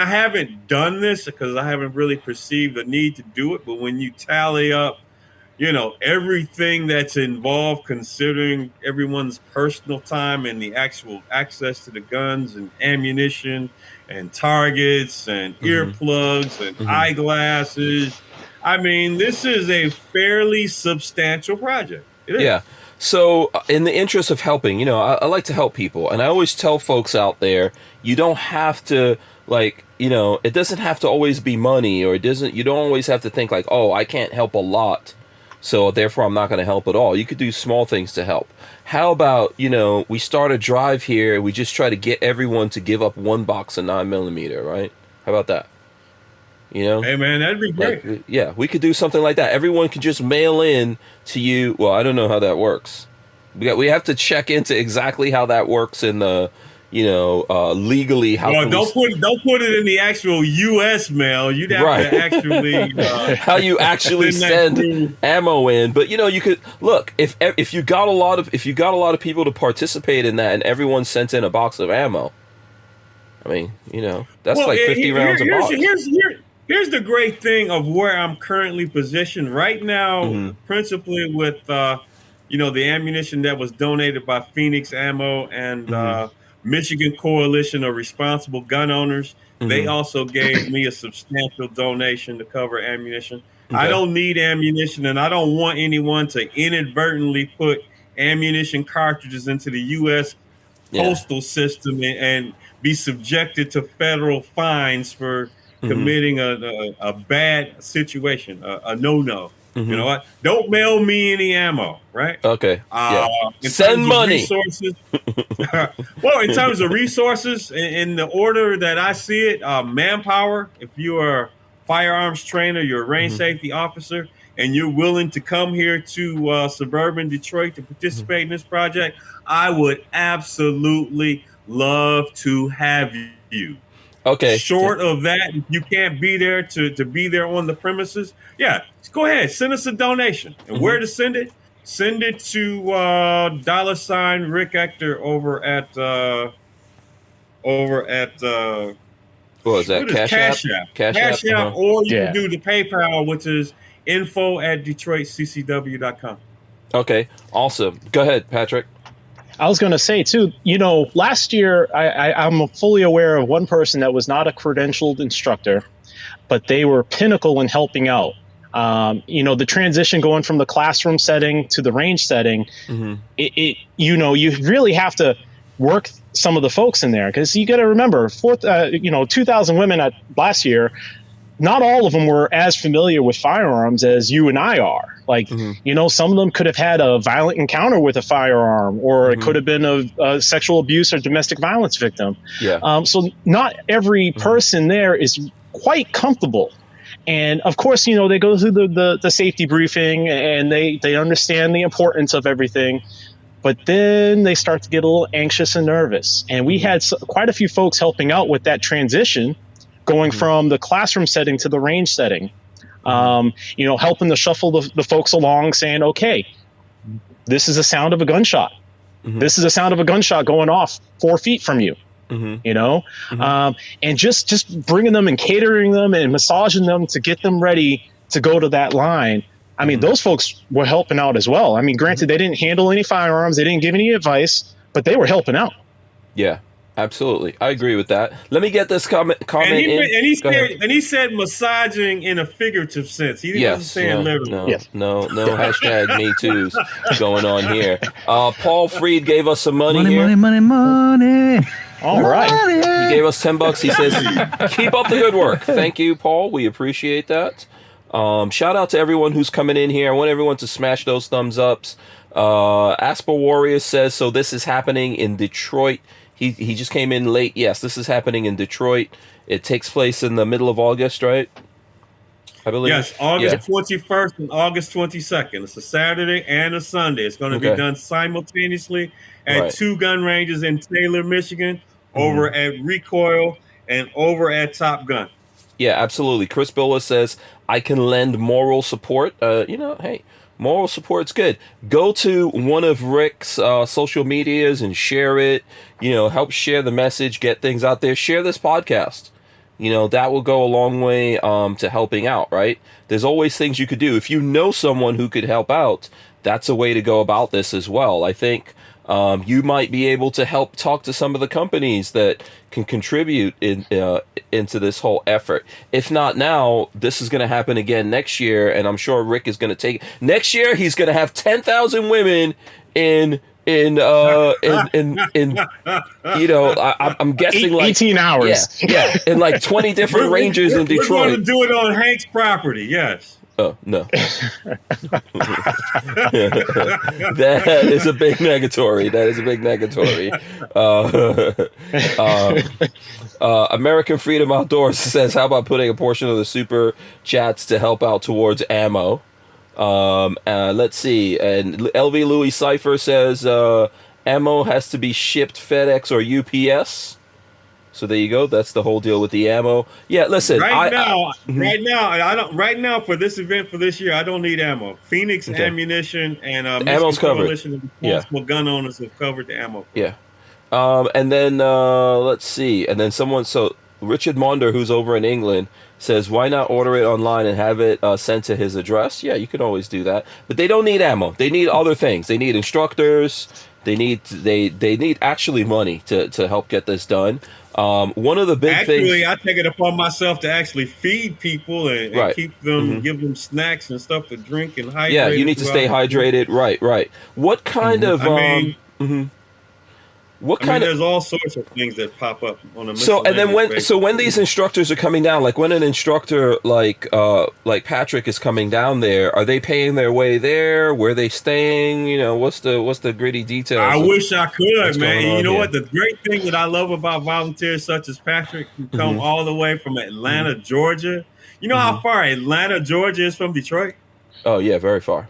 haven't done this because I haven't really perceived the need to do it. But when you tally up, everything that's involved, considering everyone's personal time and the actual access to the guns and ammunition and targets and earplugs and eyeglasses, this is a fairly substantial project. It is. Yeah. So in the interest of helping, I like to help people. And I always tell folks out there, you don't have to, it doesn't have to always be money, or you don't always have to think like, oh, I can't help a lot, so therefore I'm not going to help at all. You could do small things to help. How about, we start a drive here and we just try to get everyone to give up one box of 9mm, right? How about that? Hey man, that'd be great. We could do something like that. Everyone can just mail in to you. Well, I don't know how that works. We have to check into exactly how that works in the, legally. Don't put it in the actual U.S. mail. You'd have to actually how you actually send ammo in. But you could look if you got a lot of people to participate in that, and everyone sent in a box of ammo. That's like 50 rounds a box. Here's the great thing of where I'm currently positioned right now, principally with the ammunition that was donated by Phoenix Ammo and Michigan Coalition of Responsible Gun Owners. Mm-hmm. They also gave me a substantial donation to cover ammunition. Okay. I don't need ammunition, and I don't want anyone to inadvertently put ammunition cartridges into the U.S. postal system and be subjected to federal fines for committing a bad situation, a no-no. You know what? Don't mail me any ammo, right? Okay. Send money. Resources. Well, in terms of resources, in the order that I see it, manpower. If you are a firearms trainer, you're a range safety officer, and you're willing to come here to suburban Detroit to participate in this project, I would absolutely love to have you. Okay. Short of that, if you can't be there to be there on the premises, go ahead, send us a donation. And where to send it? Send it to $ Rick Ector over at what is that? Cash App? Cash App, or you can do the PayPal, which is info@DetroitCCW.com. Okay, awesome. Go ahead, Patrick. I was going to say, too, last year, I'm fully aware of one person that was not a credentialed instructor, but they were pinnacle in helping out. The transition going from the classroom setting to the range setting, you really have to work some of the folks in there, because you got to remember, 2,000 women last year, not all of them were as familiar with firearms as you and I are. Some of them could have had a violent encounter with a firearm, or it could have been a sexual abuse or domestic violence victim. Yeah. So not every person there is quite comfortable. And of course, they go through the safety briefing and they understand the importance of everything. But then they start to get a little anxious and nervous. And we had quite a few folks helping out with that transition, going from the classroom setting to the range setting, helping to shuffle the folks along, saying, okay, this is the sound of a gunshot. This is the sound of a gunshot going off 4 feet from you, and just bringing them and catering them and massaging them to get them ready to go to that line. I mean, those folks were helping out as well. I mean, granted, they didn't handle any firearms. They didn't give any advice, but they were helping out. Yeah. Absolutely, I agree with that. Let me get this comment and he said massaging in a figurative sense. He wasn't saying literally. No hashtag Me Too's going on here. Paul Freed gave us some money here. Money. All right, he gave us $10. He says, "Keep up the good work." Thank you, Paul. We appreciate that. Shout out to everyone who's coming in here. I want everyone to smash those thumbs ups. Asper Warriors says, so this is happening in Detroit. He just came in late. Yes, this is happening in Detroit. It takes place in the middle of August, right? I believe. Yes, August 21st and August 22nd. It's a Saturday and a Sunday. It's going to be done simultaneously at two gun ranges in Taylor, Michigan, over at Recoil and over at Top Gun. Yeah, absolutely. Chris Billa says, I can lend moral support. Hey, moral support's good. Go to one of Rick's social medias and share it. Help share the message, get things out there. Share this podcast. That will go a long way to helping out, right? There's always things you could do. If you know someone who could help out, that's a way to go about this as well. I think you might be able to help talk to some of the companies that can contribute into this whole effort. If not now, this is going to happen again next year, and I'm sure Rick is going to take next year. He's going to have 10,000 women in I'm guessing 18 hours. Yeah, in like 20 different ranges in Detroit. We're going to do it on Hank's property. Yes. Oh, no. That is a big negatory. American Freedom Outdoors says, how about putting a portion of the super chats to help out towards ammo? Let's see. And LV Louis Cypher says, ammo has to be shipped FedEx or UPS. So there you go. That's the whole deal with the ammo. Yeah, listen. Right now for this event for this year, I don't need ammo. Phoenix Ammunition and ammo's covered. Coalition of Responsible Gun Owners have covered the ammo. Yeah. And then let's see. And then so Richard Monder, who's over in England, says, why not order it online and have it sent to his address? Yeah, you can always do that. But they don't need ammo. They need other things. They need instructors. They need actually money to help get this done. One of the big things. Actually, I take it upon myself to actually feed people and Right. keep them, give them snacks and stuff to drink and hydrate. Yeah, you need to stay hydrated. Right. What kind of? What kind of? There's all sorts of things that pop up on a when these instructors are coming down, like when an instructor like Patrick is coming down there, are they paying their way there? Where are they staying? You know, what's the gritty details? I wish I could, man. You know here? what? The great thing that I love about volunteers such as Patrick, who come all the way from Atlanta, Georgia. You know how far Atlanta, Georgia is from Detroit? Oh yeah, very far.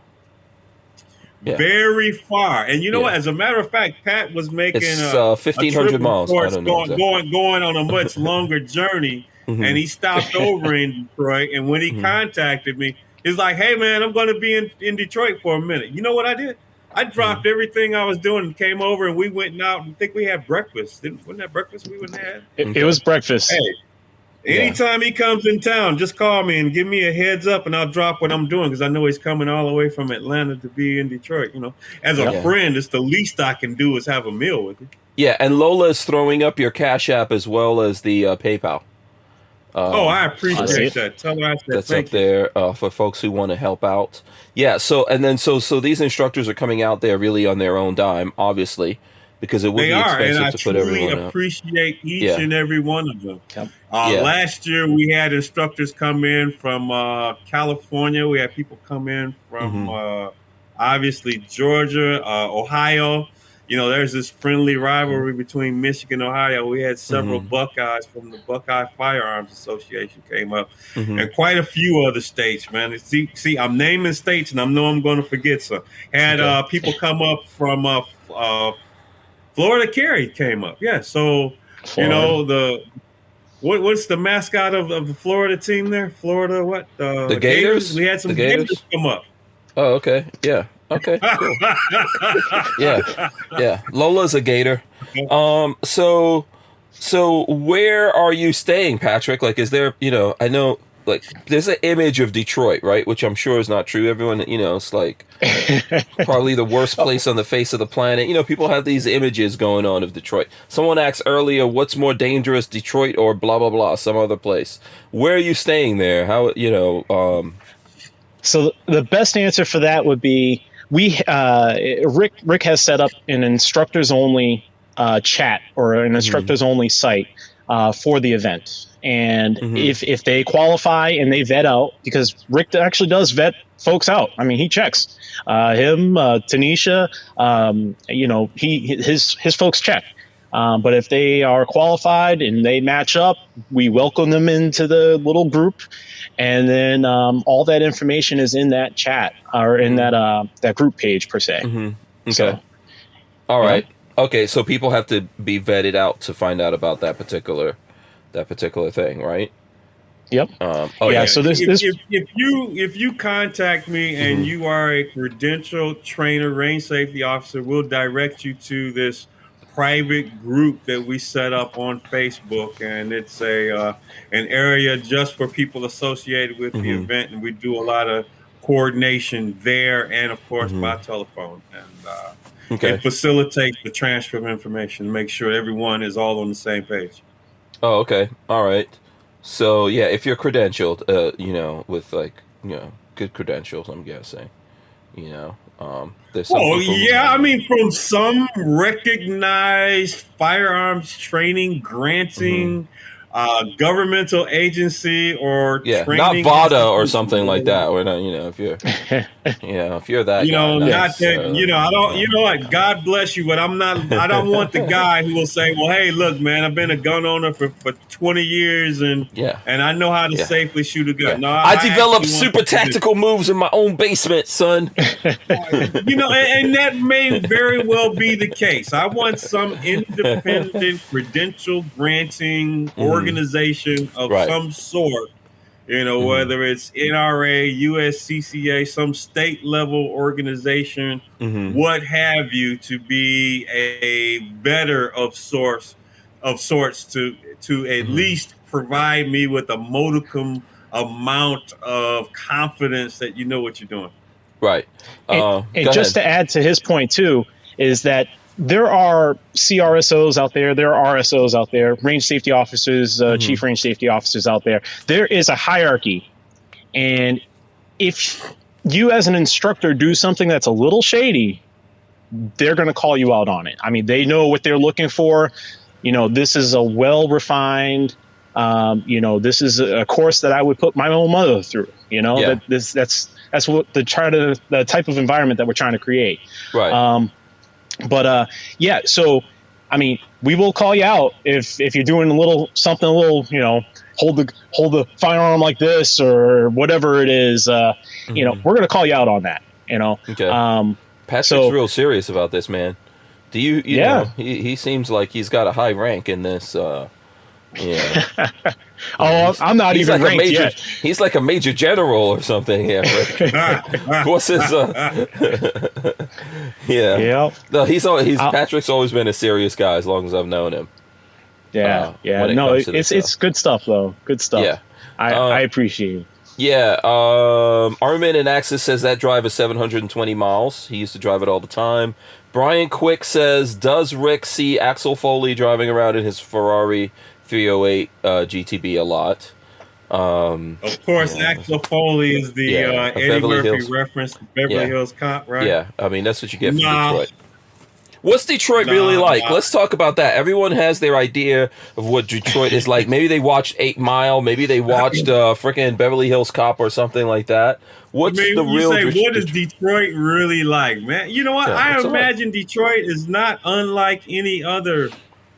Yeah. Very far, and you know what? As a matter of fact, Pat was making 1,500 miles. I don't know going on a much longer journey, and he stopped over in Detroit. And when he contacted me, he's like, "Hey, man, I'm going to be in Detroit for a minute." You know what I did? I dropped everything I was doing and came over, and we went out and think we had breakfast. Wasn't that breakfast we went and had? It was breakfast. Hey. Anytime he comes in town, just call me and give me a heads up, and I'll drop what I'm doing because I know he's coming all the way from Atlanta to be in Detroit. You know, as a friend, it's the least I can do is have a meal with you. Yeah, and Lola is throwing up your Cash App as well as the PayPal. I appreciate that. Tell her I said that's up there for folks who want to help out. Yeah, so these instructors are coming out there really on their own dime, obviously. Because it would be expensive to put everyone up. I appreciate each and every one of them. Yep. Last year, we had instructors come in from California. We had people come in from obviously Georgia, Ohio. You know, there's this friendly rivalry between Michigan and Ohio. We had several Buckeyes from the Buckeye Firearms Association came up, and quite a few other states, man. See, I'm naming states, and I know I'm going to forget some. Had people come up from Florida. Carey came up. Yeah. So, Florida. You know, what's the mascot of the Florida team there? Florida, what? The Gators? We had some Gators come up. Oh, okay. Yeah. Okay, cool. Yeah. Lola's a Gator. So where are you staying, Patrick? Like, is there, I know, like, there's an image of Detroit, right? Which I'm sure is not true. Everyone, it's like probably the worst place on the face of the planet. People have these images going on of Detroit. Someone asked earlier, what's more dangerous, Detroit or blah, blah, blah, some other place? Where are you staying there? How, So the best answer for that would be Rick has set up an instructors only chat or an instructors only site for the event. And if they qualify and they vet out, because Rick actually does vet folks out. I mean, he checks Tanisha, his folks check. But if they are qualified and they match up, we welcome them into the little group. And then all that information is in that chat or in that group page per se. Okay. So, all right. Okay. So people have to be vetted out to find out about that particular thing, right? Yep. So if you contact me and you are a credentialed trainer, range safety officer, we'll direct you to this private group that we set up on Facebook, and it's an area just for people associated with the event, and we do a lot of coordination there, and of course by telephone, and it facilitates the transfer of information, make sure everyone is all on the same page. Oh, okay. All right. So, yeah, if you're credentialed, with good credentials, I'm guessing, there's some from some recognized firearms training granting governmental agency or training not VADA or something like that. We're not, if you're, if you're that, I don't, what? God bless you, but I'm not. I don't want the guy who will say, "Well, hey, look, man, I've been a gun owner for 20 years, and I know how to safely shoot a gun." Yeah. No, I developed super tactical moves in my own basement, son. And that may very well be the case. I want some independent credential granting organization of some sort, whether it's NRA, USCCA, some state level organization, what have you, to be a better of sorts to at least provide me with a modicum amount of confidence that you know what you're doing. Right. And just to add to his point too, is that there are CRSOs out there. There are RSOs out there, range safety officers, chief range safety officers out there. There is a hierarchy. And if you as an instructor do something that's a little shady, they're going to call you out on it. I mean, they know what they're looking for. This is a well-refined, this is a course that I would put my own mother through, that's what the type of environment that we're trying to create. Right. So, I mean, we will call you out if you're doing something a little, hold the firearm like this or whatever it is, we're going to call you out on that, Okay. Patrick's real serious about this, man. Do you know, he seems like he's got a high rank in this, I'm not even like ranked yet. He's like a major general or something. Yeah, what's his? Yeah. No, Patrick's always been a serious guy as long as I've known him. Yeah. No, it's good stuff though. Good stuff. Yeah, I appreciate it. Yeah. Armin in Axis says that drive is 720 miles. He used to drive it all the time. Brian Quick says, does Rick see Axel Foley driving around in his Ferrari 308 GTB a lot? Of course, Axel Foley is the Eddie Murphy reference to Beverly Hills Cop, right? Yeah, I mean, that's what you get from Detroit. What's Detroit really like? Let's talk about that. Everyone has their idea of what Detroit is like. Maybe they watched 8 Mile. Maybe they watched freaking Beverly Hills Cop or something like that. What's the real? What is Detroit really like, man? You know what? I imagine Detroit is not unlike any other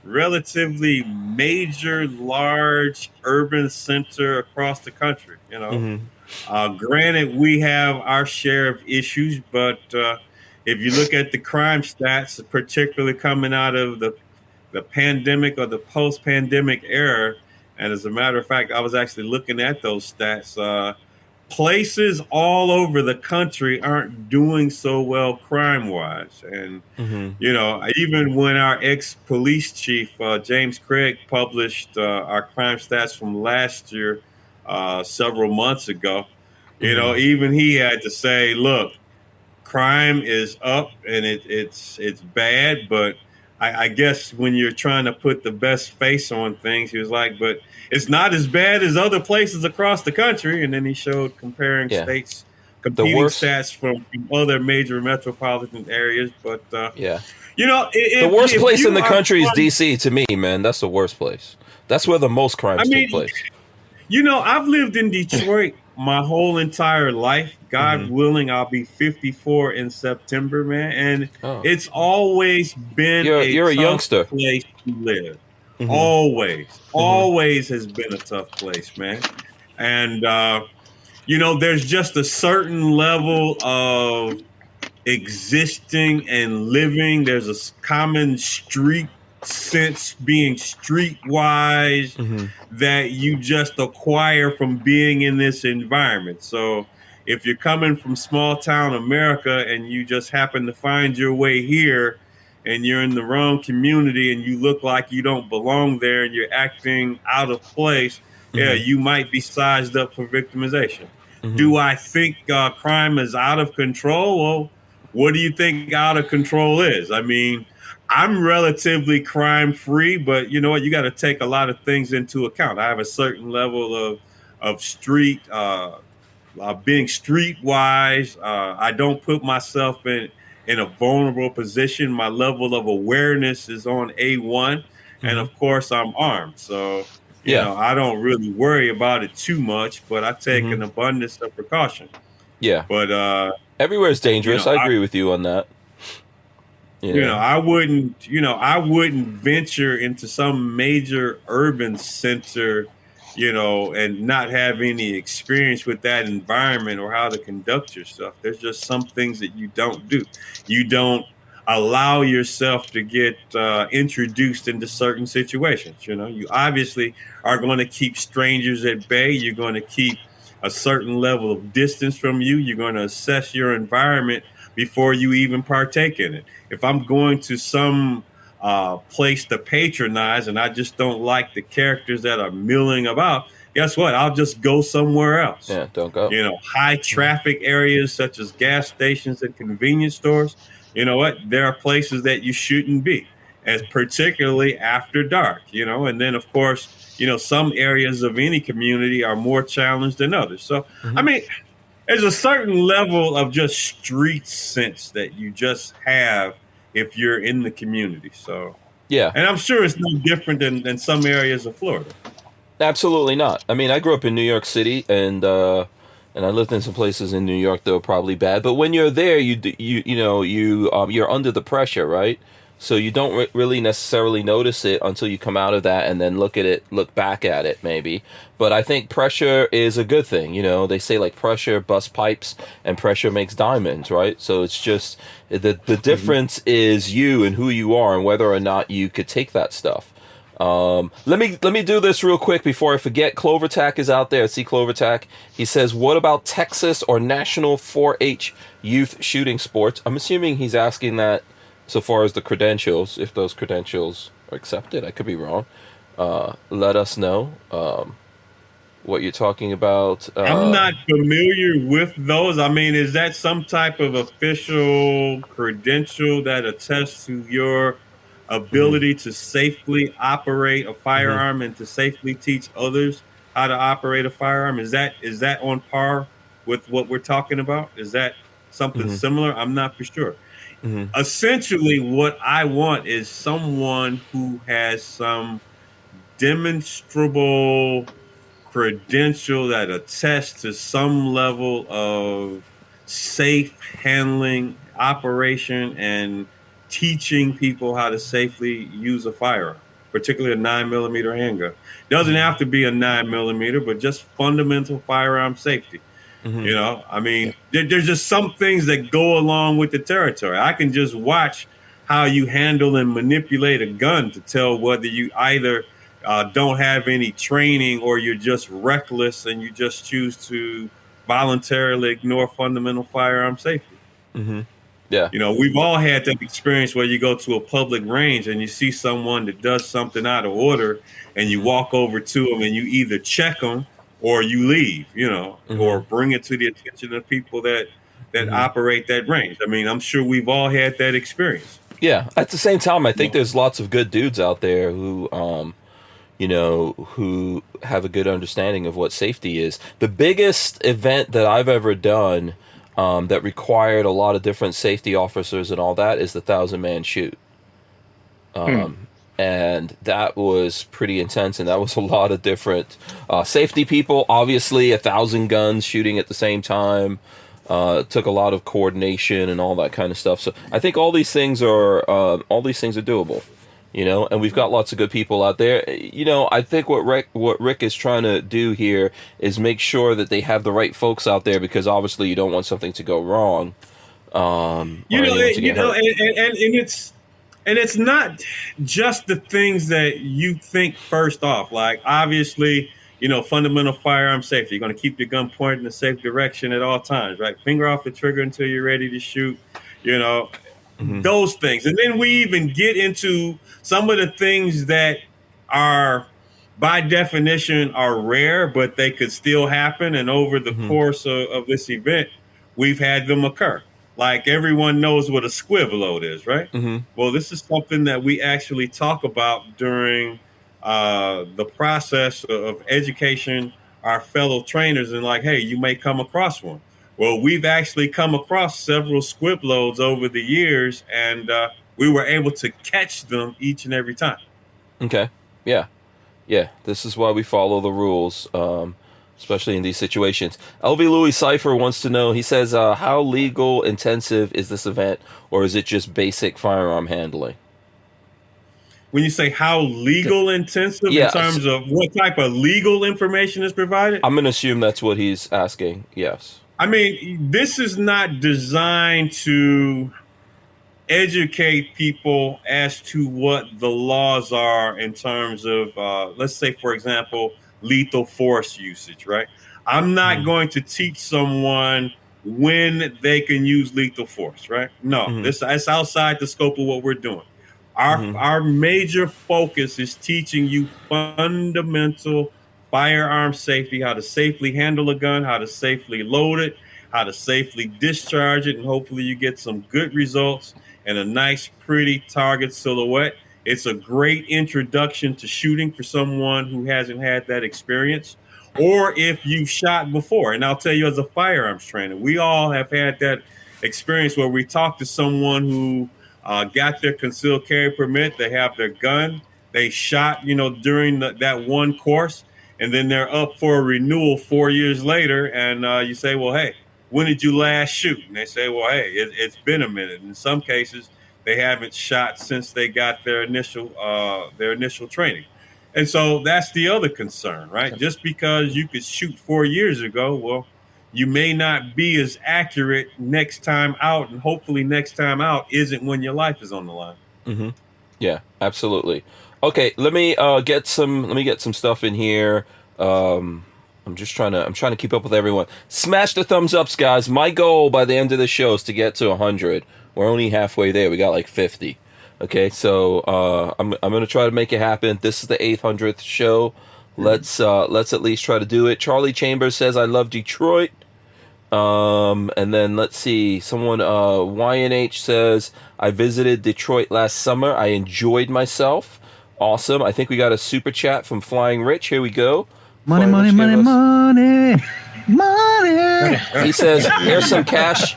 relatively major, large urban center across the country. Granted, we have our share of issues, but if you look at the crime stats, particularly coming out of the pandemic or the post-pandemic era, and as a matter of fact, I was actually looking at those stats. Places all over the country aren't doing so well crime-wise. And, even when our ex-police chief, James Craig, published our crime stats from last year, several months ago, even he had to say, look, crime is up and it's bad, but I guess when you're trying to put the best face on things, he was like, but it's not as bad as other places across the country. And then he showed comparing states, competing stats from other major metropolitan areas. But, the worst place in the country is D.C. to me, man. That's the worst place. That's where the most crimes take place. I've lived in Detroit my whole entire life. God willing, I'll be 54 in September, man. And it's always been you're a youngster place to live. Always has been a tough place, man. And, there's just a certain level of existing and living. There's a common street sense, being streetwise, that you just acquire from being in this environment. So if you're coming from small town America and you just happen to find your way here and you're in the wrong community and you look like you don't belong there and you're acting out of place, you might be sized up for victimization. Do I think crime is out of control? Well, what do you think out of control is? I mean, I'm relatively crime free, but you know what? You got to take a lot of things into account. I have a certain level of street, being streetwise. I don't put myself in a vulnerable position. My level of awareness is on A1. And of course, I'm armed. So, you know, I don't really worry about it too much, but I take an abundance of precaution. Yeah. But everywhere is dangerous. I agree with you on that. I wouldn't venture into some major urban center, and not have any experience with that environment or how to conduct yourself. There's just some things that you don't do. You don't allow yourself to get introduced into certain situations. You obviously are going to keep strangers at bay. You're going to keep a certain level of distance from you. You're going to assess your environment before you even partake in it. If I'm going to some place to patronize and I just don't like the characters that are milling about, guess what? I'll just go somewhere else. Yeah, don't go. High traffic areas such as gas stations and convenience stores, you know what? There are places that you shouldn't be, as particularly after dark, and then of course, some areas of any community are more challenged than others. So, I Mhm. mean, there's a certain level of just street sense that you just have if you're in the community. So, Yeah. and I'm sure it's no different than some areas of Florida. Absolutely not. I mean, I grew up in New York City, and I lived in some places in New York that were probably bad. But when you're there, you're under the pressure, right? So you don't really necessarily notice it until you come out of that and then look back at it, maybe. But I think pressure is a good thing. They say like pressure busts pipes and pressure makes diamonds, right? So it's just the difference is you and who you are and whether or not you could take that stuff. Let me do this real quick before I forget. Clovertac is out there. See Clovertac. He says, "What about Texas or national 4-H youth shooting sports?" I'm assuming he's asking that so far as the credentials, if those credentials are accepted. I could be wrong. Let us know what you're talking about. I'm not familiar with those. I mean, is that some type of official credential that attests to your Mhm, ability to safely operate a mhm, firearm and to safely teach others how to operate a firearm? Is that on par with what we're talking about? Is that something mhm, similar? I'm not for sure. mhm, Essentially, what I want is someone who has some demonstrable credential that attests to some level of safe handling, operation, and teaching people how to safely use a firearm, particularly a 9 millimeter handgun. Doesn't have to be a 9 millimeter, but just fundamental firearm safety. mhm, I mean, there's just some things that go along with the territory. I can just watch how you handle and manipulate a gun to tell whether you either don't have any training or you're just reckless and you just choose to voluntarily ignore fundamental firearm safety. mhm. Yeah. We've all had that experience where you go to a public range and you see someone that does something out of order and you Mhm, walk over to them and you either check them or you leave, or mhm, bring it to the attention of people that mhm. operate that range. I mean, I'm sure we've all had that experience. Yeah. At the same time, I think Yeah. there's lots of good dudes out there who have a good understanding of what safety is. The biggest event that I've ever done that required a lot of different safety officers and all that is the 1,000-man shoot. Hmm. And that was pretty intense, and that was a lot of different safety people. Obviously, 1,000 guns shooting at the same time. It took a lot of coordination and all that kind of stuff. So I think all these things are doable. And we've got lots of good people out there. I think what Rick is trying to do here is make sure that they have the right folks out there, because obviously you don't want something to go wrong, You or know, anyone it, to you get know, hurt. and it's not just the things that you think first off. Like obviously, fundamental firearm safety. You're going to keep your gun pointed in the safe direction at all times, right? Finger off the trigger until you're ready to shoot. You know, Hmm. those things, and then we even get into some of the things that are by definition are rare, but they could still happen. And over the Hmm. course of this event, we've had them occur. Like everyone knows what a squib load is, right? Hmm. Well, this is something that we actually talk about during the process of education our fellow trainers, and like, hey, you may come across one. Well, we've actually come across several squib loads over the years, and we were able to catch them each and every time. Okay. Yeah. Yeah, this is why we follow the rules, especially in these situations. LV Louis Cipher wants to know, he says, how legal intensive is this event, or is it just basic firearm handling? When you say how legal intensive in Yeah, terms of what type of legal information is provided, I'm going to assume that's what he's asking. Yes. I mean, this is not designed to educate people as to what the laws are in terms of, let's say, for example, lethal force usage, right? I'm not Mm-hmm. going to teach someone when they can use lethal force, right? No, Mm-hmm. that's outside the scope of what we're doing. Our Mm-hmm. our major focus is teaching you fundamental firearm safety, how to safely handle a gun, how to safely load it, how to safely discharge it, and hopefully you get some good results and a nice, pretty target silhouette. It's a great introduction to shooting for someone who hasn't had that experience, or if you've shot before. And I'll tell you, as a firearms trainer, we all have had that experience where we talk to someone who got their concealed carry permit, they have their gun, they shot, during that one course, and then they're up for a renewal 4 years later, and you say, well, hey, when did you last shoot? And they say, well, hey, it's been a minute. In some cases, they haven't shot since they got their initial training. And so that's the other concern, right? Just because you could shoot 4 years ago, well, you may not be as accurate next time out, and hopefully next time out isn't when your life is on the line. Mm-hmm. Yeah, absolutely. Okay, let me get some stuff in here. I'm trying to keep up with everyone. Smash the thumbs ups, guys. My goal by the end of the show is to get to 100. We're only halfway there. We got like 50. Okay, so I'm gonna try to make it happen. This is the 800th show. Let's at least try to do it. Charlie Chambers says, I love Detroit. And then let's see. Someone YNH says, I visited Detroit last summer. I enjoyed myself. Awesome. I think we got a super chat from Flying Rich. Here we go. Money. He says, here's some cash.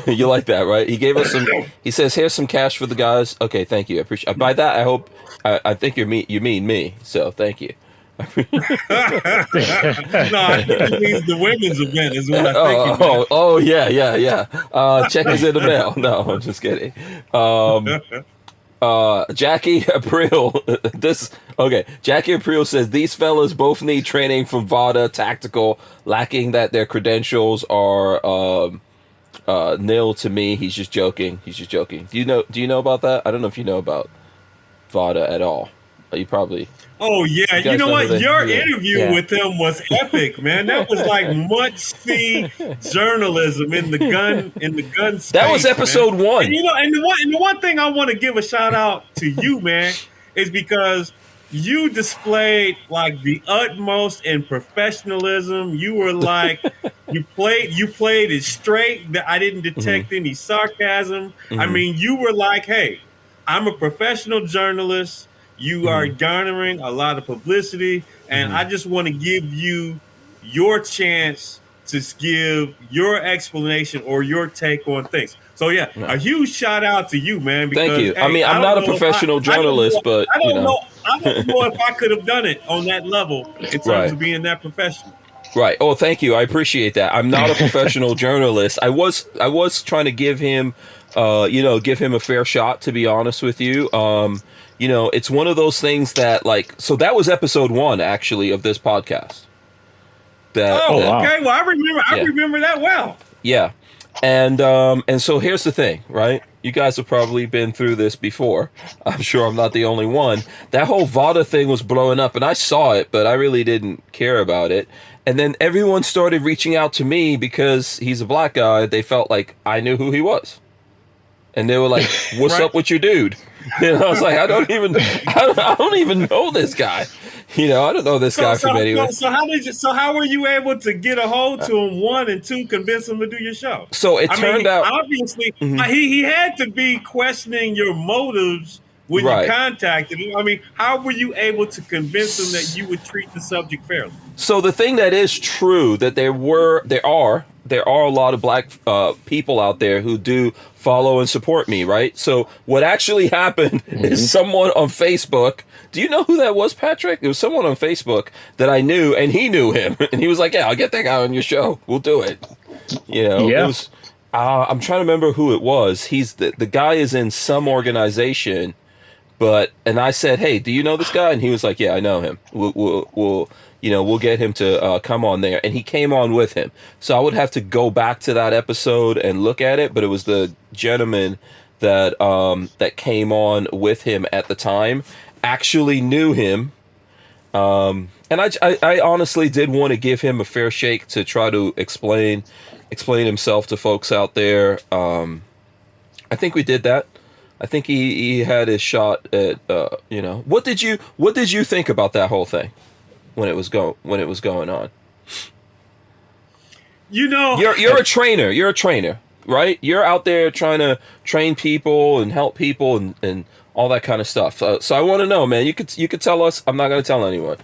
You like that, right? He gave us some. He says, here's some cash for the guys. Okay, thank you. I appreciate. By that, I hope. I think you mean me. So thank you. No, I think it means the women's event is what I think. Oh, yeah. Check is in the mail. No, I'm just kidding. Jackie April. Jackie April says these fellas both need training from VADA Tactical, lacking that their credentials are nil to me. He's just joking. Do you know about that? I don't know if you know about VADA at all. You probably. Oh yeah, you know what? Your interview with him was epic, man. That was like must-see journalism in the gun space. That was episode 1. And, and the one thing I want to give a shout out to you, man, is because you displayed like the utmost in professionalism. You were like you played it straight. That I didn't detect any sarcasm. Mm-hmm. I mean, you were like, hey, I'm a professional journalist. You are garnering a lot of publicity, and I just want to give you your chance to give your explanation or your take on things. So, a huge shout out to you, man. Because, thank you. Hey, I mean, I'm not a professional journalist, but I don't know if I could have done it on that level in terms of being that professional. Right. Oh, thank you. I appreciate that. I'm not a professional journalist. I was trying to give him, give him a fair shot, to be honest with you. It's one of those things that so that was episode 1 actually of this podcast. Okay. Well, I remember that well. Yeah. And so here's the thing, right? You guys have probably been through this before. I'm sure I'm not the only one. That whole VADA thing was blowing up, and I saw it, but I really didn't care about it. And then everyone started reaching out to me because he's a black guy. They felt like I knew who he was. And they were like, what's up with your dude? I was like, I don't even know this guy. I don't know this guy from anywhere. So how were you able to get a hold to him, 1, and 2, convince him to do your show? So it turned out, obviously, he had to be questioning your motives when you contacted him. I mean, how were you able to convince him that you would treat the subject fairly? So the thing that is true that there are a lot of black people out there who do follow and support me, right? So what actually happened is someone on Facebook. Do you know who that was, Patrick? It was someone on Facebook that I knew, and he knew him, and he was like, "Yeah, I'll get that guy on your show. We'll do it." It was. I'm trying to remember who it was. He's the guy is in some organization, and I said, "Hey, do you know this guy?" And he was like, "Yeah, I know him. We'll get him to come on there." And he came on with him. So I would have to go back to that episode and look at it. But it was the gentleman that came on with him at the time actually knew him. And I honestly did want to give him a fair shake to try to explain himself to folks out there. I think we did that. I think he had his shot at What did you think about that whole thing when it was going on? You know, You're a trainer. You're a trainer, right? You're out there trying to train people and help people and all that kind of stuff. So I want to know, man. You could tell us. I'm not going to tell anyone.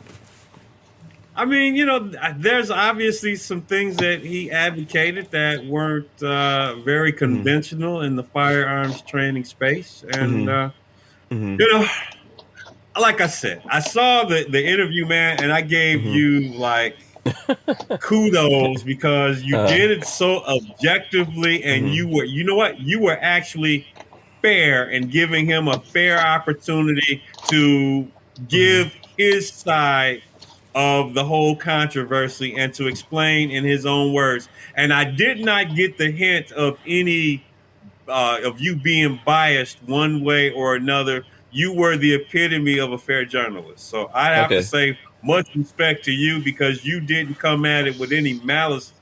I mean, you know, there's obviously some things that he advocated that weren't very conventional in the firearms training space, and you know, like I said, I saw the interview, man, and I gave you like kudos because you did it so objectively, and you know what, you were actually fair and giving him a fair opportunity to give his side of the whole controversy and to explain in his own words. And I did not get the hint of any of you being biased one way or another. You were the epitome of a fair journalist. So I have to Okay. say much respect to you because you didn't come at it with any malice.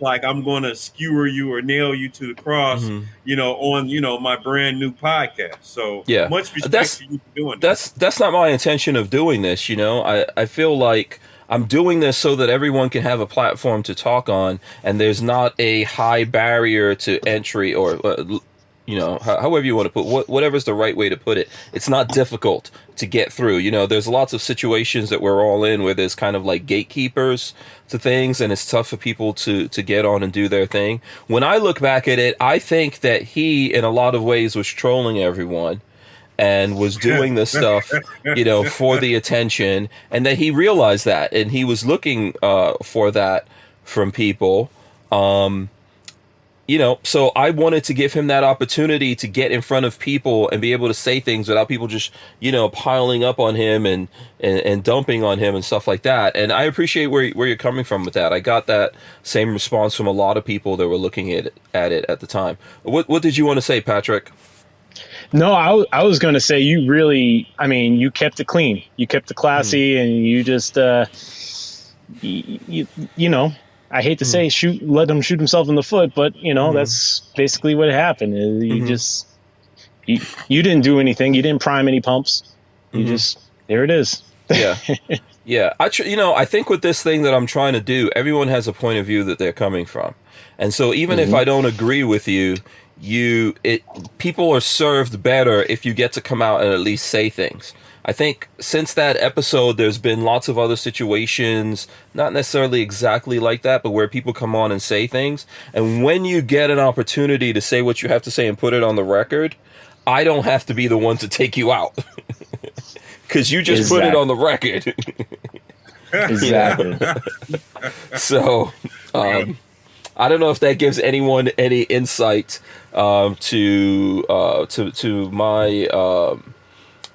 Like I'm going to skewer you or nail you to the cross, you know, on, you know, my brand new podcast. So Yeah, much respect to you for doing that. that's not my intention of doing this. You know, I feel like I'm doing this so that everyone can have a platform to talk on, and there's not a high barrier to entry or. You know, however you want to put whatever's the right way to put it. It's not difficult to get through. You know, there's lots of situations that we're all in where there's kind of like gatekeepers to things, and it's tough for people to get on and do their thing. When I look back at it, I think that he, in a lot of ways, was trolling everyone and was doing this stuff, you know, for the attention, and that he realized that, and he was looking for that from people. You know, so I wanted to give him that opportunity to get in front of people and be able to say things without people just, you know, piling up on him and dumping on him and stuff like that. And I appreciate where you're coming from with that. I got that same response from a lot of people that were looking at it at the time. What did you want to say, Patrick? No, I was going to say you really, I mean, you kept it clean. You kept it classy, and you just, you know, I hate to say let him shoot himself in the foot, but you know, that's basically what happened. You just, you didn't do anything. You didn't prime any pumps. You just, there it is. Yeah. Yeah. I think with this thing that I'm trying to do, everyone has a point of view that they're coming from. And so even if I don't agree with you, people are served better if you get to come out and at least say things. I think since that episode, there's been lots of other situations, not necessarily exactly like that, but where people come on and say things. And when you get an opportunity to say what you have to say and put it on the record, I don't have to be the one to take you out. Because you just put it on the record. Exactly. So, I don't know if that gives anyone any insight to my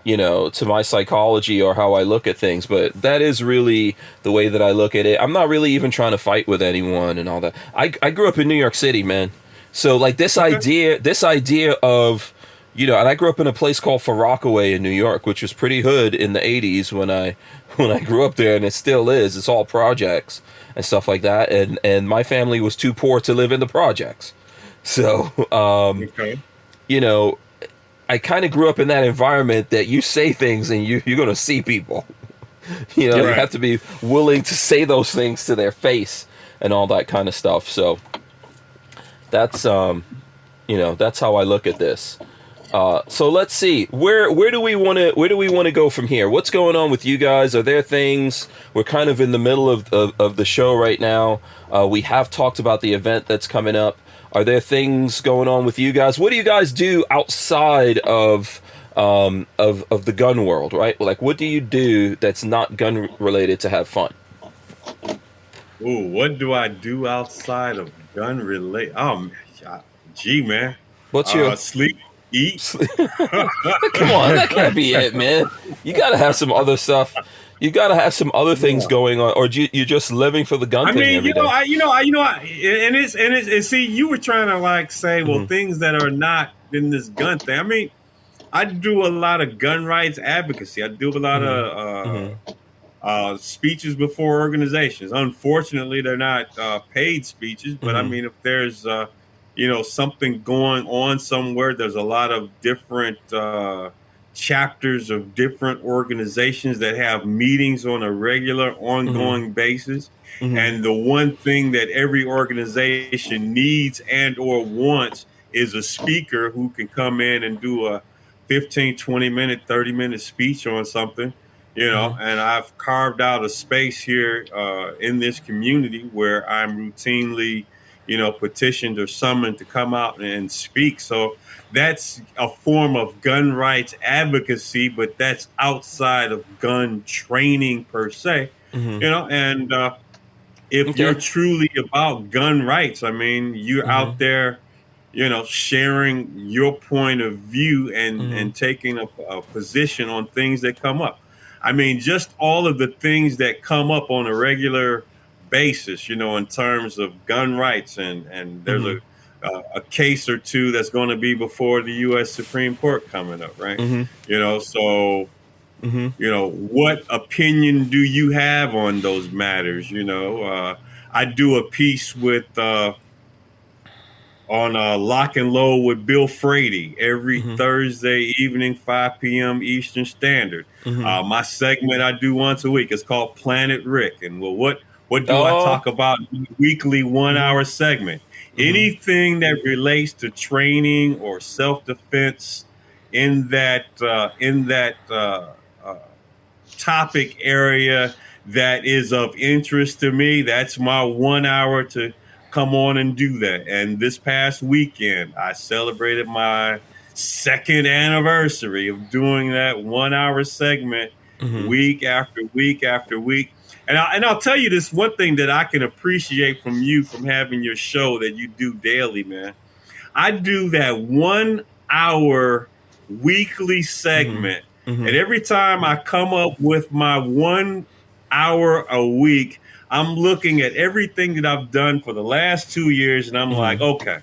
to my psychology or how I look at things, but that is really the way that I look at it. I'm not really even trying to fight with anyone and all that. I grew up in New York City, man. So like this idea of, you know, and I grew up in a place called Far Rockaway in New York, which was pretty hood in the 80s when I grew up there, and it still is. It's all projects and stuff like that. And my family was too poor to live in the projects. So, you know, I kind of grew up in that environment that you say things and you're going to see people. You know, you have to be willing to say those things to their face and all that kind of stuff. So that's, that's how I look at this. So let's see, where do we want to go from here? What's going on with you guys? Are there things? We're kind of in the middle of the show right now. We have talked about the event that's coming up. Are there things going on with you guys? What do you guys do outside of the gun world, right? Like, what do you do that's not gun related to have fun? Ooh, what do I do outside of gun related? Gee, man. What's your sleep, eat? Come on, that can't be it, man. You got to have some other stuff. You got to have some other things going on, or you're just living for the gun thing every day. And see, you were trying to like say, well, things that are not in this gun thing. I mean, I do a lot of gun rights advocacy. I do a lot of speeches before organizations. Unfortunately, they're not paid speeches, but I mean, if there's something going on somewhere, there's a lot of different chapters of different organizations that have meetings on a regular, ongoing basis. And the one thing that every organization needs and or wants is a speaker who can come in and do a 15, 20-minute, 30-minute speech on something, and I've carved out a space here in this community where I'm routinely, petitioned or summoned to come out and speak. So that's a form of gun rights advocacy, but that's outside of gun training per se, and if you're truly about gun rights, I mean, you're out there, sharing your point of view and taking a position on things that come up. I mean, just all of the things that come up on a regular basis, in terms of gun rights, and there's a case or two that's going to be before the U.S. Supreme Court coming up, right? So what opinion do you have on those matters? I do a piece with on Lock and Load with Bill Frady every Thursday evening, 5 p.m. Eastern Standard. My segment I do once a week is called Planet Rick. And what do I talk about in the weekly 1 hour segment? Anything that relates to training or self-defense in that topic area that is of interest to me, that's my 1 hour to come on and do that. And this past weekend, I celebrated my second anniversary of doing that 1 hour segment week after week after week. And I'll tell you this one thing that I can appreciate from you, from having your show that you do daily, man. I do that 1 hour weekly segment. And every time I come up with my 1 hour a week, I'm looking at everything that I've done for the last 2 years, and I'm like, okay,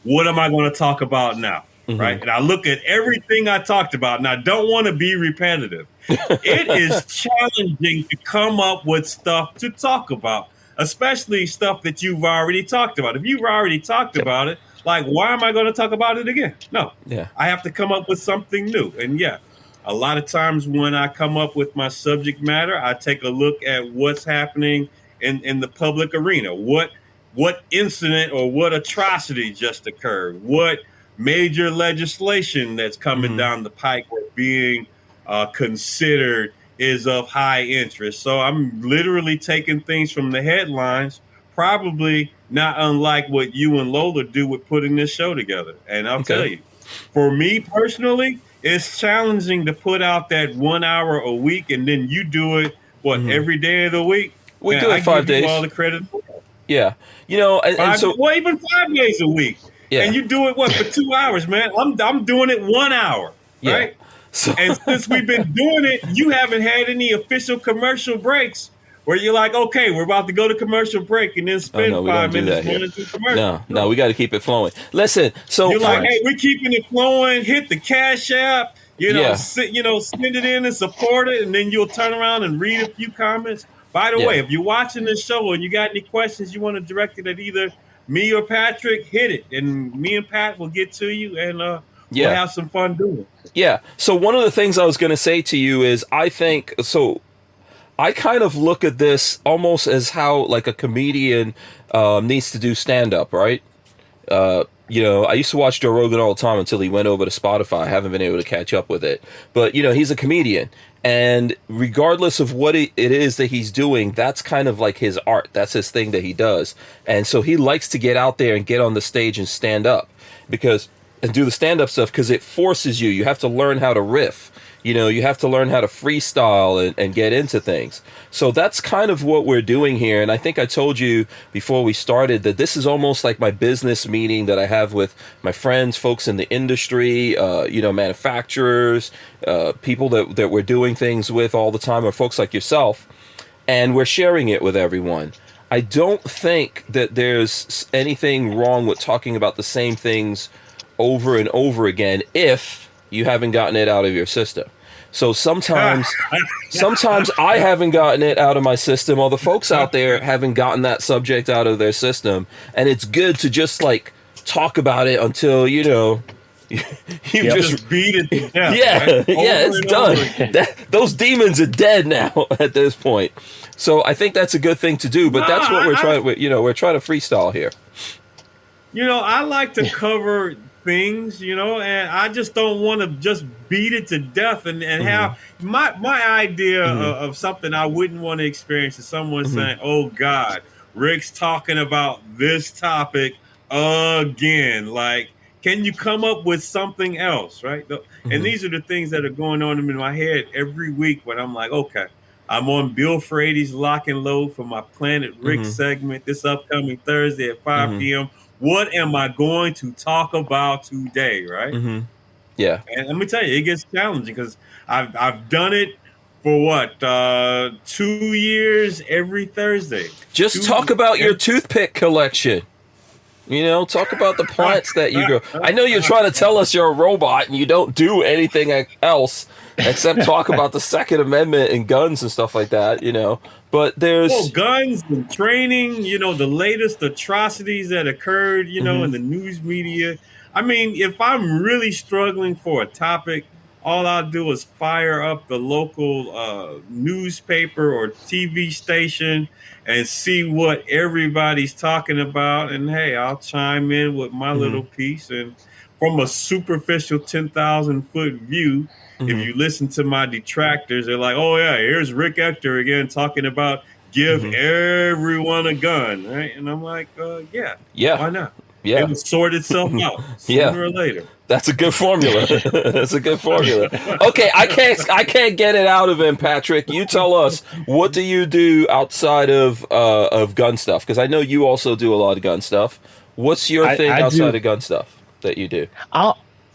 what am I going to talk about now? Right? And I look at everything I talked about, and I don't want to be repetitive. It is challenging to come up with stuff to talk about, especially stuff that you've already talked about. If you've already talked about it, like, why am I going to talk about it again? No, I have to come up with something new. And a lot of times when I come up with my subject matter, I take a look at what's happening in the public arena. What incident or what atrocity just occurred? What major legislation that's coming down the pike or being considered is of high interest? So I'm literally taking things from the headlines, probably not unlike what you and Lola do with putting this show together. And I'll tell you, for me personally, it's challenging to put out that 1 hour a week, and then you do it every day of the week. We do it 5 days. All the credit. Yeah, even 5 days a week. Yeah. And you do it for 2 hours, man. I'm doing it 1 hour, right? So, and since we've been doing it, you haven't had any official commercial breaks where you're like, okay, we're about to go to commercial break and then spend 5 minutes going into commercial. No, we got to keep it flowing. Listen, so you're like, hey, we're keeping it flowing. Hit the Cash App, send it in and support it, and then you'll turn around and read a few comments. By the way, if you're watching this show and you got any questions you want to direct it at either me or Patrick, hit it, and me and Pat will get to you, and we'll have some fun doing it. Yeah. So one of the things I was going to say to you is I kind of look at this almost as how like a comedian needs to do stand-up, right? I used to watch Joe Rogan all the time until he went over to Spotify. I haven't been able to catch up with it. But, he's a comedian. And regardless of what it is that he's doing, that's kind of like his art. That's his thing that he does. And so he likes to get out there and get on the stage and stand up and do the stand-up stuff because it forces you. You have to learn how to riff. You have to learn how to freestyle and get into things. So that's kind of what we're doing here. And I think I told you before we started that this is almost like my business meeting that I have with my friends, folks in the industry, manufacturers, people that we're doing things with all the time, or folks like yourself. And we're sharing it with everyone. I don't think that there's anything wrong with talking about the same things over and over again if you haven't gotten it out of your system. So sometimes I haven't gotten it out of my system, or the folks out there haven't gotten that subject out of their system. And it's good to just like talk about it until, You just beat it to death. Yeah, right? yeah, it's done. Those demons are dead now at this point. So I think that's a good thing to do. But that's what we're trying. We're trying to freestyle here. I like to cover things, and I just don't want to just beat it to death and have my idea of something I wouldn't want to experience is someone saying, "Oh God, Rick's talking about this topic again." Like, can you come up with something else, right? And these are the things that are going on in my head every week when I'm like, okay, I'm on Bill Frady's Lock and Load for my Planet Rick segment this upcoming Thursday at 5 p.m. What am I going to talk about today, right? Yeah. And let me tell you, it gets challenging because I've done it for 2 years every Thursday. Just talk about your toothpick collection. Talk about the plants that you grow. I know you're trying to tell us you're a robot and you don't do anything else except talk about the Second Amendment and guns and stuff like that, But there's guns and training, the latest atrocities that occurred, in the news media. I mean, if I'm really struggling for a topic, all I'll do is fire up the local newspaper or TV station and see what everybody's talking about. And hey, I'll chime in with my little piece. And from a superficial 10,000 foot view, if you listen to my detractors, they're like, oh yeah, here's Rick Ector again talking about give everyone a gun, right? And I'm like, yeah, why not? Yeah, it will sort itself out sooner or later. That's a good formula. That's a good formula. Okay, I can't get it out of him, Patrick. You tell us, what do you do outside of gun stuff? Because I know you also do a lot of gun stuff. What's your thing outside of gun stuff that you do?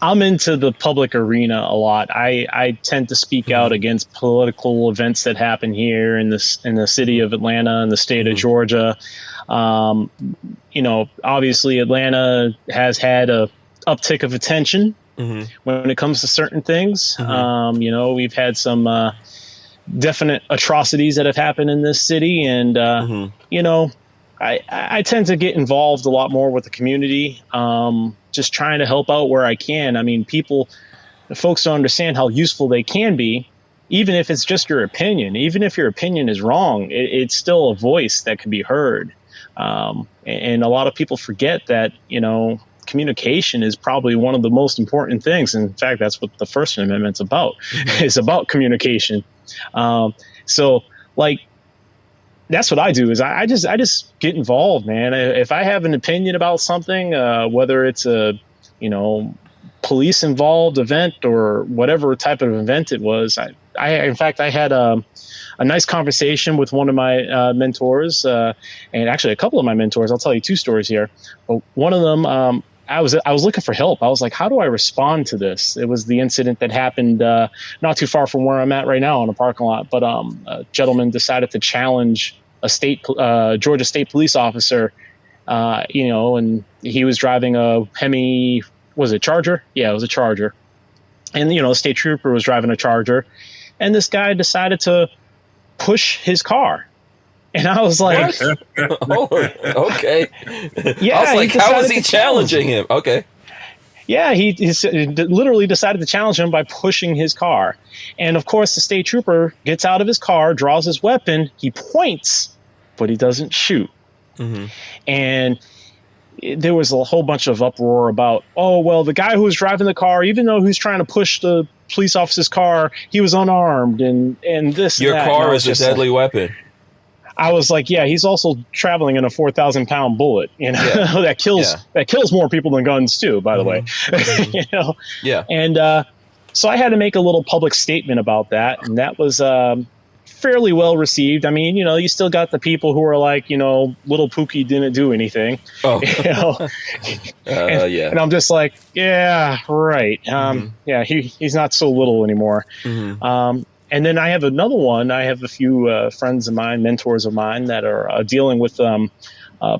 I'm into the public arena a lot. I tend to speak out against political events that happen here in the city of Atlanta and the state of Georgia. Obviously Atlanta has had a uptick of attention when it comes to certain things. We've had some definite atrocities that have happened in this city, and I tend to get involved a lot more with the community, just trying to help out where I can. I mean, folks don't understand how useful they can be, even if it's just your opinion. Even if your opinion is wrong, it's still a voice that can be heard. And a lot of people forget that, communication is probably one of the most important things. In fact, that's what the First Amendment's about. It's about communication. So that's what I do is I just get involved, man. If I have an opinion about something, whether it's a, police involved event or whatever type of event it was, in fact, I had a nice conversation with one of my mentors, and actually a couple of my mentors. I'll tell you two stories here. But one of them, I was looking for help. I was like, how do I respond to this? It was the incident that happened not too far from where I'm at right now in a parking lot. But a gentleman decided to challenge a Georgia State police officer, and he was driving a Hemi. Was it Charger? Yeah, it was a Charger. And, a state trooper was driving a Charger. And this guy decided to push his car. And I was like, oh, okay. Yeah, I was like, how is he challenging him? Okay. Yeah, he literally decided to challenge him by pushing his car. And of course, the state trooper gets out of his car, draws his weapon, he points, but he doesn't shoot. And there was a whole bunch of uproar about, oh, well, the guy who was driving the car, even though he was trying to push the police officer's car, he was unarmed and this. Your and that. car is a deadly weapon. I was like, yeah, he's also traveling in a 4,000-pound bullet, that kills more people than guns too, by the way, Yeah. And so I had to make a little public statement about that, and that was fairly well received. I mean, you still got the people who are like, little Pookie didn't do anything. Oh. And I'm just like, yeah, right. Yeah, he's not so little anymore. And then I have another one. I have a few friends of mine, mentors of mine that are dealing with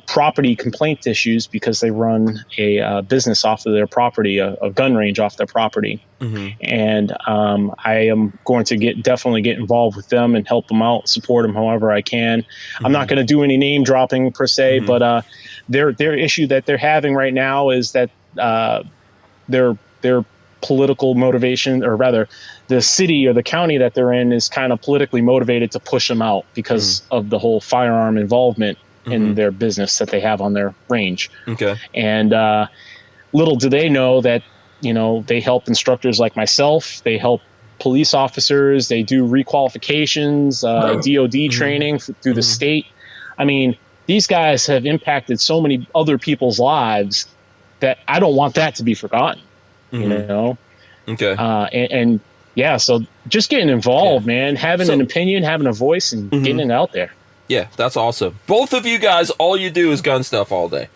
property complaint issues because they run a business off of their property, a gun range off their property. And I am going to definitely get involved with them and help them out, support them however I can. I'm not going to do any name dropping per se, but their issue that they're having right now is that their their political motivation, or rather the city or the county that they're in is kind of politically motivated to push them out because of the whole firearm involvement in their business that they have on their range. Okay. And little do they know that, they help instructors like myself. They help police officers. They do requalifications, DOD training through the state. I mean, these guys have impacted so many other people's lives that I don't want that to be forgotten, Okay. And yeah, so just getting involved, man, having an opinion, having a voice, and getting it out there. Yeah, that's awesome. Both of you guys, all you do is gun stuff all day.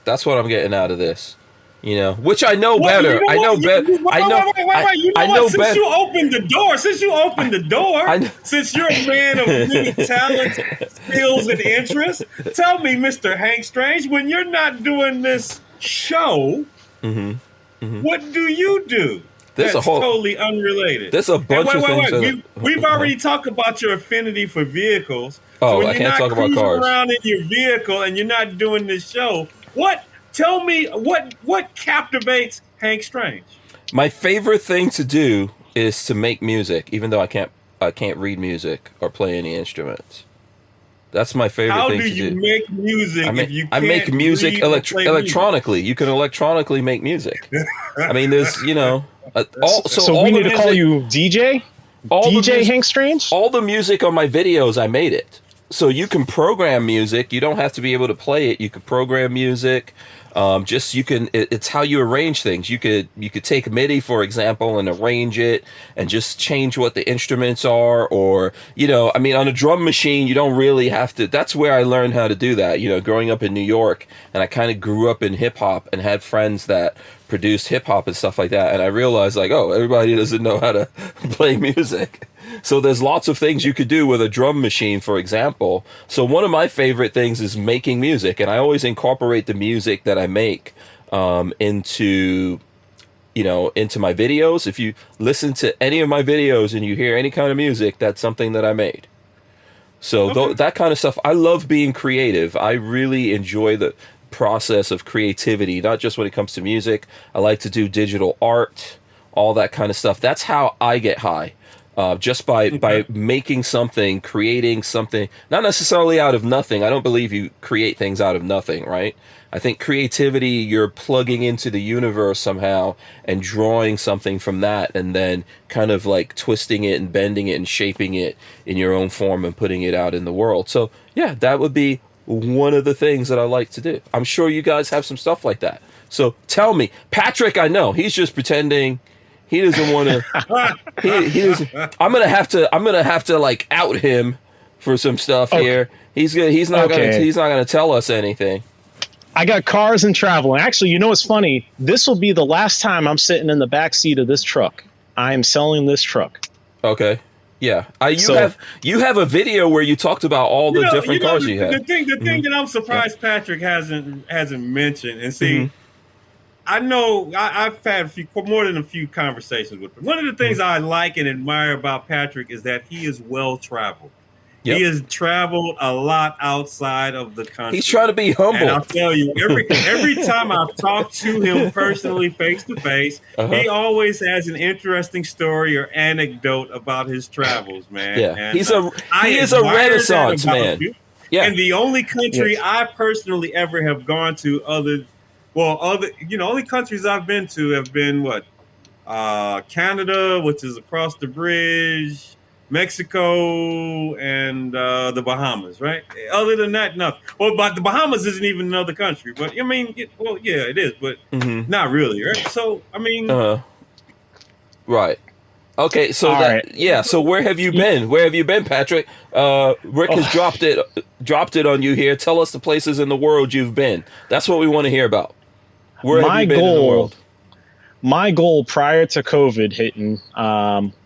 That's what I'm getting out of this. Which I know better. I know better. I know better. Since you opened the door, since you're a man of many talents, skills, and interests, tell me, Mr. Hank Strange, when you're not doing this show, what do you do? That's totally unrelated. There's a bunch of things. We've already talked about your affinity for vehicles. Oh, so I can't talk about cars. Around in your vehicle and you're not doing this show, tell me what captivates Hank Strange? My favorite thing to do is to make music, even though I can't read music or play any instruments. That's my favorite thing to do. How do you make music if you can't I make music electronically. You can electronically make music. I mean, there's, so we need to call you DJ? DJ Hank Strange? All the music on my videos, I made it. So you can program music. You don't have to be able to play it. You can program music. It's how you arrange things. You could take MIDI, for example, and arrange it and just change what the instruments are, or, on a drum machine, you don't really have to. That's where I learned how to do that, growing up in New York, and I kind of grew up in hip hop and had friends that produced hip hop and stuff like that. And I realized everybody doesn't know how to play music. So there's lots of things you could do with a drum machine, for example. So one of my favorite things is making music, and I always incorporate the music that I make into my videos. If you listen to any of my videos and you hear any kind of music, that's something that I made. So that kind of stuff, I love being creative. I really enjoy the process of creativity, not just when it comes to music. I like to do digital art, all that kind of stuff. That's how I get high. Just by making something, creating something, not necessarily out of nothing. I don't believe you create things out of nothing, right? I think creativity, you're plugging into the universe somehow and drawing something from that, and then kind of like twisting it and bending it and shaping it in your own form and putting it out in the world. So yeah, that would be one of the things that I like to do. I'm sure you guys have some stuff like that. So tell me, Patrick, I know he's just pretending. He doesn't want to. He doesn't. I'm gonna have to like out him for some stuff here. He's not gonna tell us anything. I got cars and travel. And actually, what's funny? This will be the last time I'm sitting in the back seat of this truck. I am selling this truck. Okay. Yeah. You have a video where you talked about all the different cars you have. The thing that I'm surprised Patrick hasn't mentioned, and see. I know I've had more than a few conversations with him. One of the things I like and admire about Patrick is that he is well traveled. Yep. He has traveled a lot outside of the country. He's trying to be humble. And I'll tell you, every time I've talked to him personally, face to face, he always has an interesting story or anecdote about his travels, man. Yeah, and, he is a Renaissance man. Yeah, and the only country I personally ever have gone to only countries I've been to have been Canada, which is across the bridge, Mexico, and the Bahamas, right? Other than that, nothing. Well, but the Bahamas isn't even another country, but I mean, it is, but not really, right? So, I mean, right. Okay, so so where have you been? Where have you been, Patrick? Rick has dropped it on you here. Tell us the places in the world you've been. That's what we want to hear about. Where have you been in the world? My goal prior to COVID hitting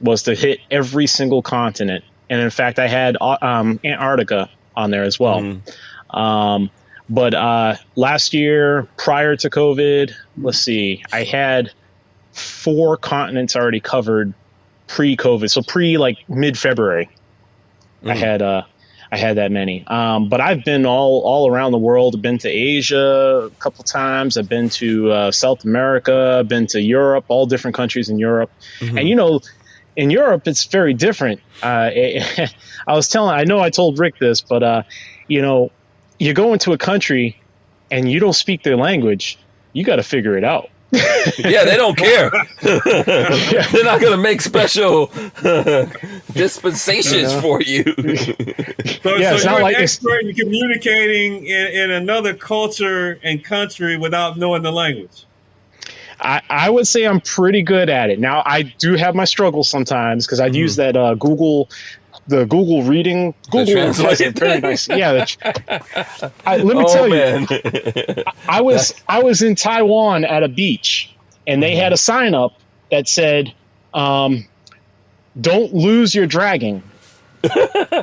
was to hit every single continent. And in fact, I had Antarctica on there as well. But last year, prior to COVID, let's see, I had 4 continents already covered pre-COVID. So mid-February. I I had that many. But I've been all around the world. I've been to Asia a couple times. I've been to South America. I've been to Europe, all different countries in Europe. And, you know, in Europe, it's very different. I know I told Rick this, but, you know, you go into a country and you don't speak their language, you got to figure it out. Yeah, they don't care. They're not going to make special dispensations for you. So it's you're not an like expert in communicating in another culture and country without knowing the language. I would say I'm pretty good at it. Now, I do have my struggles sometimes because I'd use that Google reading. Google has it very nice. Yeah. Let me tell you, I was in Taiwan at a beach, and they had a sign up that said, "Don't lose your dragging."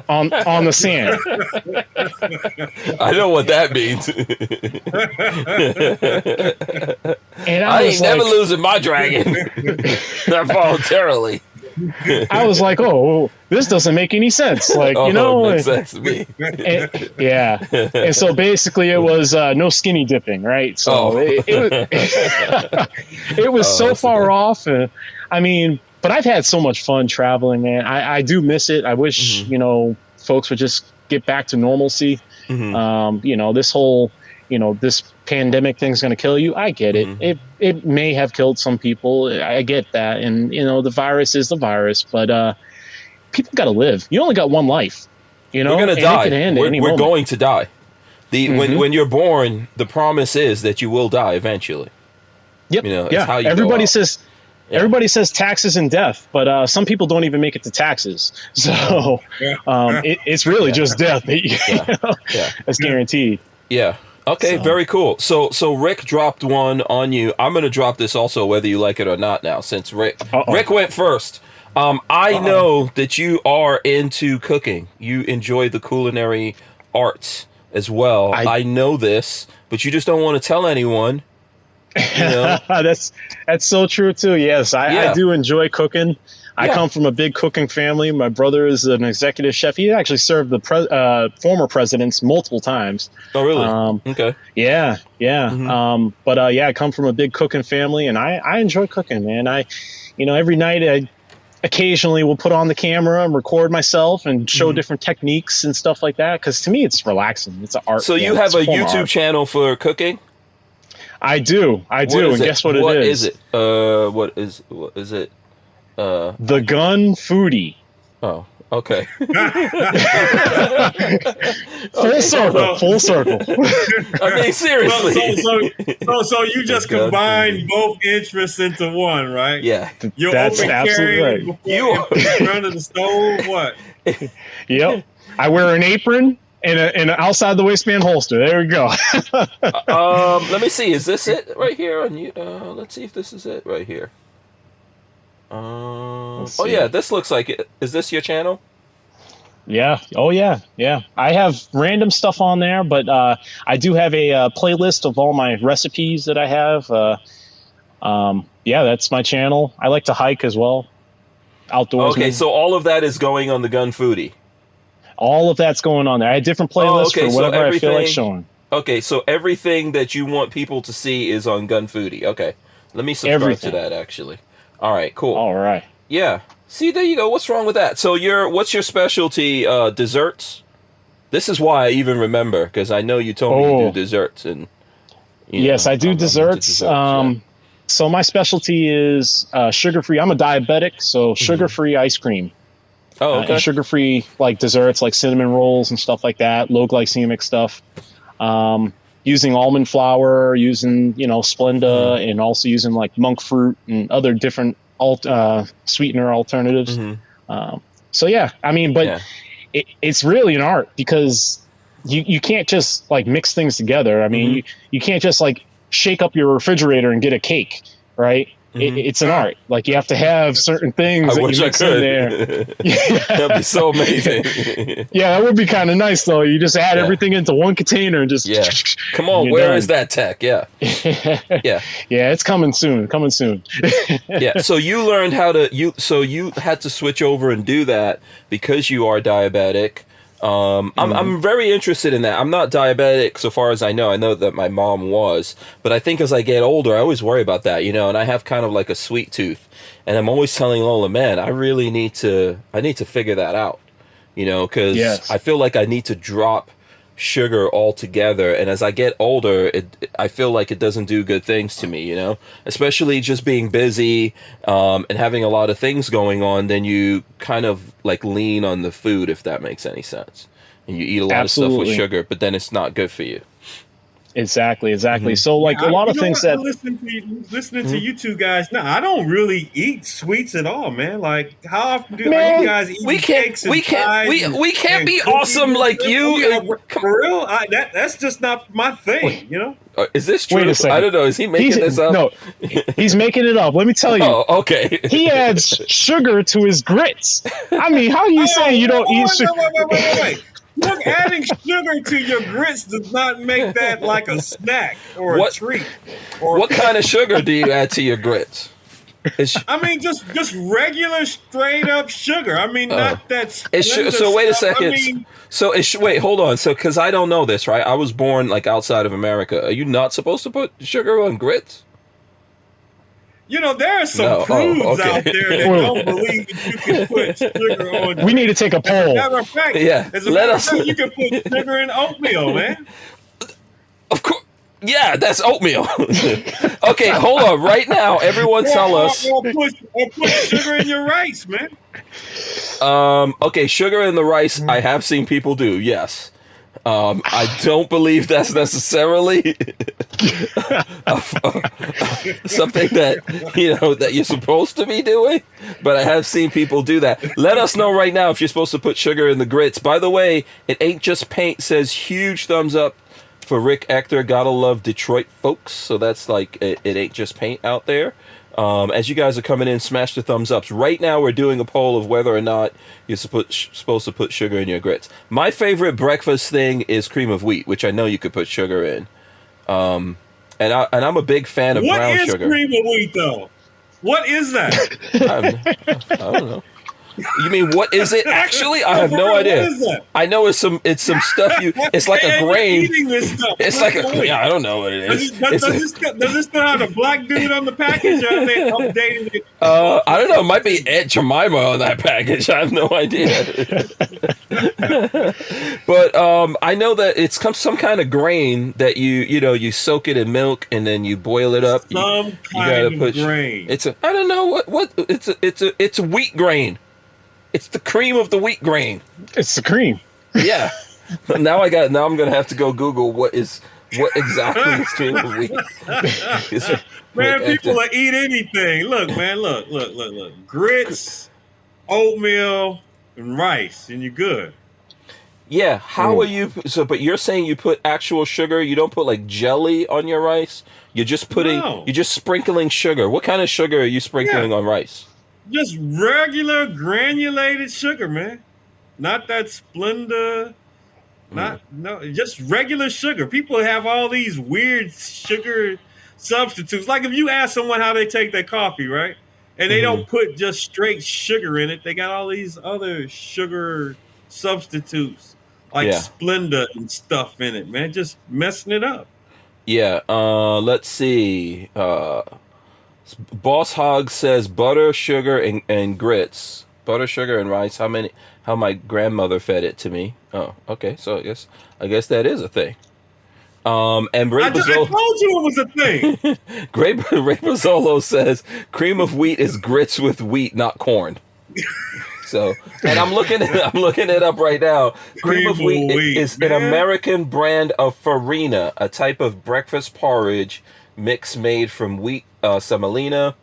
on the sand. I know what that means. And I ain't never losing my dragon. Not voluntarily. I was like, oh, this doesn't make any sense. Like, you know, it makes sense to me. And so basically it was no skinny dipping, right? So it was so far off. I mean, but I've had so much fun traveling, man. I do miss it. I wish, you know, folks would just get back to normalcy. You know, this whole, you know, this pandemic thing's going to kill you. I get it. It may have killed some people. I get that. And, you know, the virus is the virus, but people got to live. You only got one life. You know, we're going to die. We're going to die. When you're born, the promise is that you will die eventually. Yep. You know, it's how you everybody says. Yeah. Everybody says taxes and death, but some people don't even make it to taxes. So it's really just death. That's guaranteed. Yeah. Okay, very cool. So Rick dropped one on you. I'm going to drop this also, whether you like it or not now, since Rick went first. I know that you are into cooking. You enjoy the culinary arts as well. I know this, but you just don't want to tell anyone. You know? That's so true too. Yes, I do enjoy cooking. I come from a big cooking family. My brother is an executive chef. He actually served the former presidents multiple times. Oh, really? Okay. Yeah. But I come from a big cooking family, and I enjoy cooking, man. Every night I occasionally will put on the camera and record myself and show different techniques and stuff like that. Because to me, it's relaxing. It's an art. So you have a YouTube channel for cooking? I do. And guess what it is? What is it? What is it? The Gun Foodie. Oh, okay. Full circle. I mean, seriously. So you just combine both interests into one, right? Yeah. You're That's absolutely right. You are under the stove. What? Yep. I wear an apron and an outside the waistband holster. There we go. Let me see. Is this it right here? Let's see if this is it right here. Yeah, this looks like it. Is this your channel? Yeah. Oh, yeah. Yeah. I have random stuff on there, but I do have a playlist of all my recipes that I have. That's my channel. I like to hike as well. Outdoors. Okay, so all of that is going on the Gun Foodie. All of that's going on there. I had different playlists for whatever I feel like showing. Okay, so everything that you want people to see is on Gun Foodie. Okay, let me subscribe to that, actually. All right, cool. All right. Yeah. See, there you go. What's wrong with that? So what's your specialty? Desserts? This is why I even remember, because I know you told me you do desserts. And yes, I do desserts. So my specialty is sugar-free. I'm a diabetic, so sugar-free ice cream. Oh, okay. And sugar-free like desserts, like cinnamon rolls and stuff like that. Low glycemic stuff. Using almond flour, using Splenda, and also using like monk fruit and other different sweetener alternatives. It's really an art because you can't just like mix things together. I mean, you can't just like shake up your refrigerator and get a cake, right? It's an art. Like you have to have certain things that you mix in there. That'd be so amazing. Yeah, that would be kind of nice though. You just add everything into one container and just come on. Where is that tech? Yeah. Yeah, it's coming soon. Yeah. So you learned how to you had to switch over and do that because you are diabetic. I'm very interested in that. I'm not diabetic so far as I know. I know that my mom was, but I think as I get older, I always worry about that, and I have kind of like a sweet tooth, and I'm always telling Lola, man, I need to figure that out, because I feel like I need to drop sugar altogether, and as I get older, I feel like it doesn't do good things to me, especially just being busy and having a lot of things going on. Then you kind of like lean on the food, if that makes any sense, and you eat a lot of stuff with sugar, but then it's not good for you. Exactly. So like a lot of things that listening to you two guys now, I don't really eat sweets at all, man. Like how often do you guys eat cakes and pies? We can't be awesome like you. For real, that's just not my thing, Is this true? Wait a second. I don't know. Is he making this up? No, he's making it up. Let me tell you. Oh, okay. He adds sugar to his grits. I mean, how are you saying you don't eat sugar? Wait. Look, adding sugar to your grits does not make that like a snack or a treat. What kind of sugar do you add to your grits? I mean, just regular, straight up sugar. I mean, not that. So wait a second. Wait, hold on. So, because I don't know this, right? I was born like outside of America. Are you not supposed to put sugar on grits? There are some prudes out there that don't believe that you can put sugar on. We need to take a poll. As a matter of fact, you can put sugar in oatmeal, man. Of course. Yeah, that's oatmeal. Okay, hold on. Right now, everyone tell us. Or put sugar in your rice, man. Okay, sugar in the rice, I have seen people do, yes. I don't believe that's necessarily something that that you're supposed to be doing, but I have seen people do that. Let us know right now if you're supposed to put sugar in the grits. By the way, It Ain't Just Paint says huge thumbs up for Rick Ector. Gotta love Detroit folks. So that's like it ain't just paint out there. As you guys are coming in, smash the thumbs ups. Right now, we're doing a poll of whether or not you're supposed to put sugar in your grits. My favorite breakfast thing is cream of wheat, which I know you could put sugar in. And I'm a big fan of brown sugar. What is cream of wheat, though? What is that? I don't know. You mean what is it actually? I have no idea. What is that? I know it's some stuff it's like a grain. Eating this stuff. It's like I don't know what it is. Does this still have the black dude on the package, or are they updating it? I don't know. It might be Aunt Jemima on that package. I have no idea. But I know that it's some kind of grain that you soak it in milk and then you boil it up. Some kind of grain. I don't know what it's a wheat grain. It's the cream of the wheat grain. It's the cream. Yeah. Now I'm gonna have to go Google what exactly is cream of wheat. Man, people will eat anything. Look, man, look. Grits, oatmeal, and rice, and you're good. Yeah. How are you? But you're saying you put actual sugar. You don't put like jelly on your rice. You're just you're just sprinkling sugar. What kind of sugar are you sprinkling on rice? Just regular granulated sugar, man. Not that Splenda. Just regular sugar. People have all these weird sugar substitutes. Like if you ask someone how they take their coffee, right? And they don't put just straight sugar in it. They got all these other sugar substitutes like Splenda and stuff in it, man. Just messing it up. Yeah. Let's see. Boss Hog says butter, sugar, and grits. Butter, sugar, and rice. How my grandmother fed it to me. Oh, okay. So I guess that is a thing. And I told you it was a thing. Ray Mazzolo says cream of wheat is grits with wheat, not corn. So, and I'm looking it up right now. Cream of wheat is an American brand of farina, a type of breakfast porridge mix made from wheat semolina.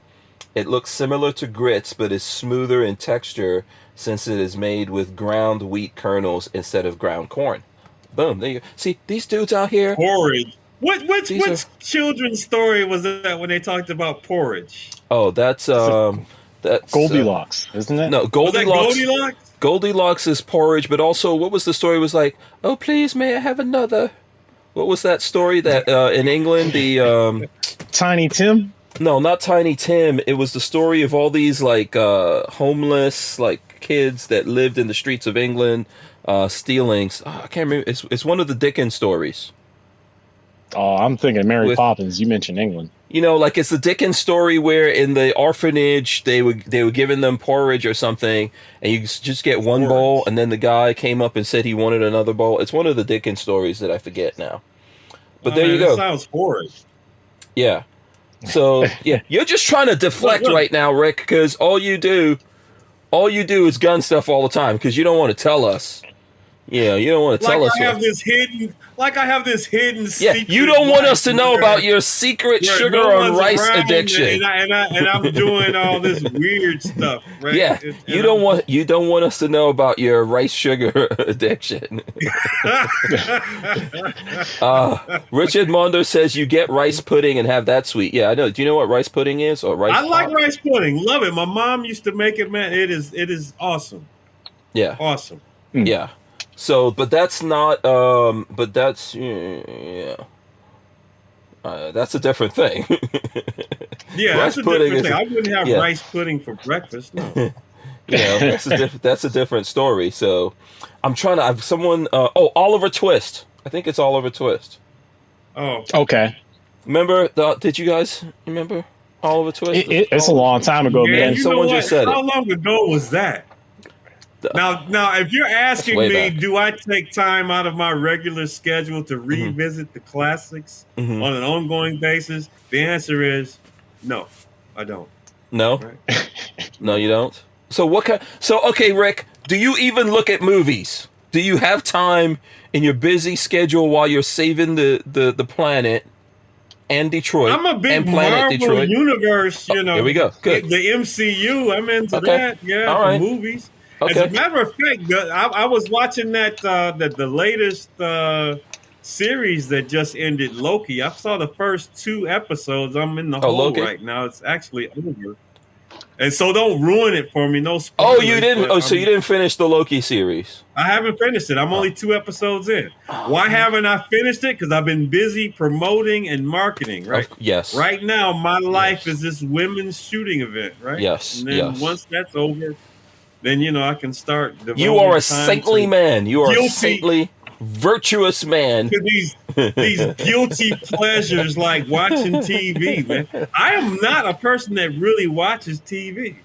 It looks similar to grits, but is smoother in texture since it is made with ground wheat kernels instead of ground corn. Boom! There you go. See these dudes out here. Porridge. Which children's story was that when they talked about porridge? Oh, that's Goldilocks, isn't it? No, Goldilocks. Goldilocks is porridge, but also what was the story? It was like, oh please, may I have another? What was that story that in England the Tiny Tim? No, not Tiny Tim. It was the story of all these like homeless like kids that lived in the streets of England, stealing. Oh, I can't remember. It's one of the Dickens stories. Oh, I'm thinking Mary With- Poppins. You mentioned England. You know, like it's the Dickens story where in the orphanage they were giving them porridge or something, and you just get one bowl, and then the guy came up and said he wanted another bowl. It's one of the Dickens stories that I forget now. But there you go. That sounds horrid. Yeah. So yeah, you're just trying to deflect right now, Rick, because all you do is gun stuff all the time because you don't want to tell us. Yeah, you don't want to tell us. I have this hidden Yeah, secret you don't want life us to know where- about your secret where sugar no on one's rice around addiction. and I'm doing all this weird stuff, right? Yeah, you don't want us to know about your rice sugar addiction. Richard Mondo says you get rice pudding and have that sweet. Yeah, I know. Do you know what rice pudding is? Or rice? I like pop? rice pudding. Love it. My mom used to make it, man. It is awesome. Yeah, Awesome. yeah. So, but that's not. But that's yeah. That's a different thing. Yeah, Rice that's a pudding different is- thing. I wouldn't have yeah. rice pudding for breakfast. No. You know, that's a different story. So, I'm trying to. I've someone. Oliver Twist. I think it's Oliver Twist. Oh, Okay. Remember? Did you guys remember Oliver Twist? It's a long time ago, yeah. man. You someone know just what? said How it. long ago was that? Now, if you're asking way me, back. do I take time out of my regular schedule to revisit the classics Mhm. on an ongoing basis? The answer is no, I don't. No, Right? no, you don't. So what kind? So okay, Rick, do you even look at movies? Do you have time in your busy schedule while you're saving the planet and Detroit? I'm a big and Planet Marvel Detroit? universe, you know. Here we go. Good. The MCU, I'm into Okay. that. Yeah, All for right. movies. Okay. As a matter of fact, I was watching the latest series that just ended, Loki. I saw the first 2 episodes. I'm in the hole Loki? right now. It's actually over, and so don't ruin it for me. No Oh, spoilers. you didn't. but Oh, so you didn't finish the Loki series? I haven't finished it. I'm only 2 episodes in. Why haven't I finished it? Because I've been busy promoting and marketing. Right. Yes. Right now, my life is this women's shooting event. Right. Yes, And then yes. once that's over, then I can start. You are a devoting time saintly to- man. You are a Guilty. saintly, virtuous man. to these guilty pleasures like watching TV, man. I am not a person that really watches TV,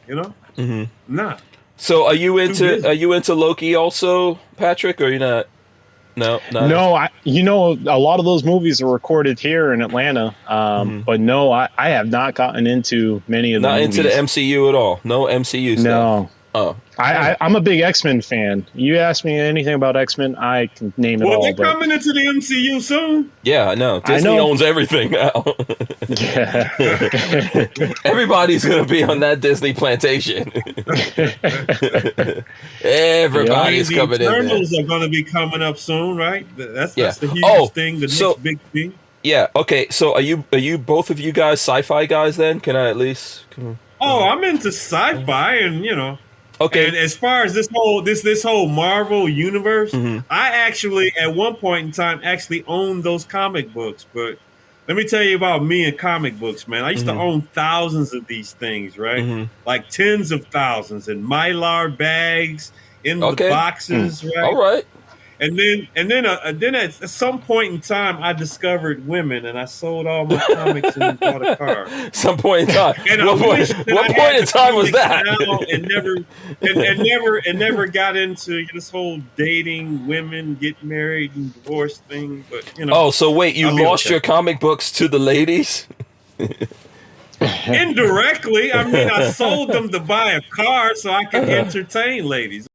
hmm Not. So are you busy. into Loki also, Patrick? Or are you not? No, not No, a lot of those movies are recorded here in Atlanta. But no, I have not gotten into many of the not movies. into the MCU at all. No MCU stuff. No. Oh, I'm a big X-Men fan. You ask me anything about X-Men, I can name it Well, all. they're But coming into the MCU soon. yeah, I know. I Disney know. owns everything now. yeah. Everybody's gonna be on that Disney plantation. Everybody's The coming in there. Eternals are going to be coming up soon, right? That's Yeah. the huge Oh, thing. The so- next big thing. Yeah. Okay. So are you both of you guys sci-fi guys? Then can I at least? Oh, I'm into sci-fi, and Okay. And as far as this whole Marvel universe, Mhm. I actually at one point in time actually owned those comic books. But let me tell you about me and comic books, man. I used to own thousands of these things, right? Mhm. Like tens of thousands in Mylar bags in Okay. the boxes, right? All right. And then at some point in time, I discovered women, and I sold all my comics and bought a car. Some point in time. And What point in time was that? And never got into this whole dating women, get married and divorce thing. But Oh, so wait, you I'll be lost okay. your comic books to the ladies? indirectly, I mean, I sold them to buy a car so I could entertain ladies.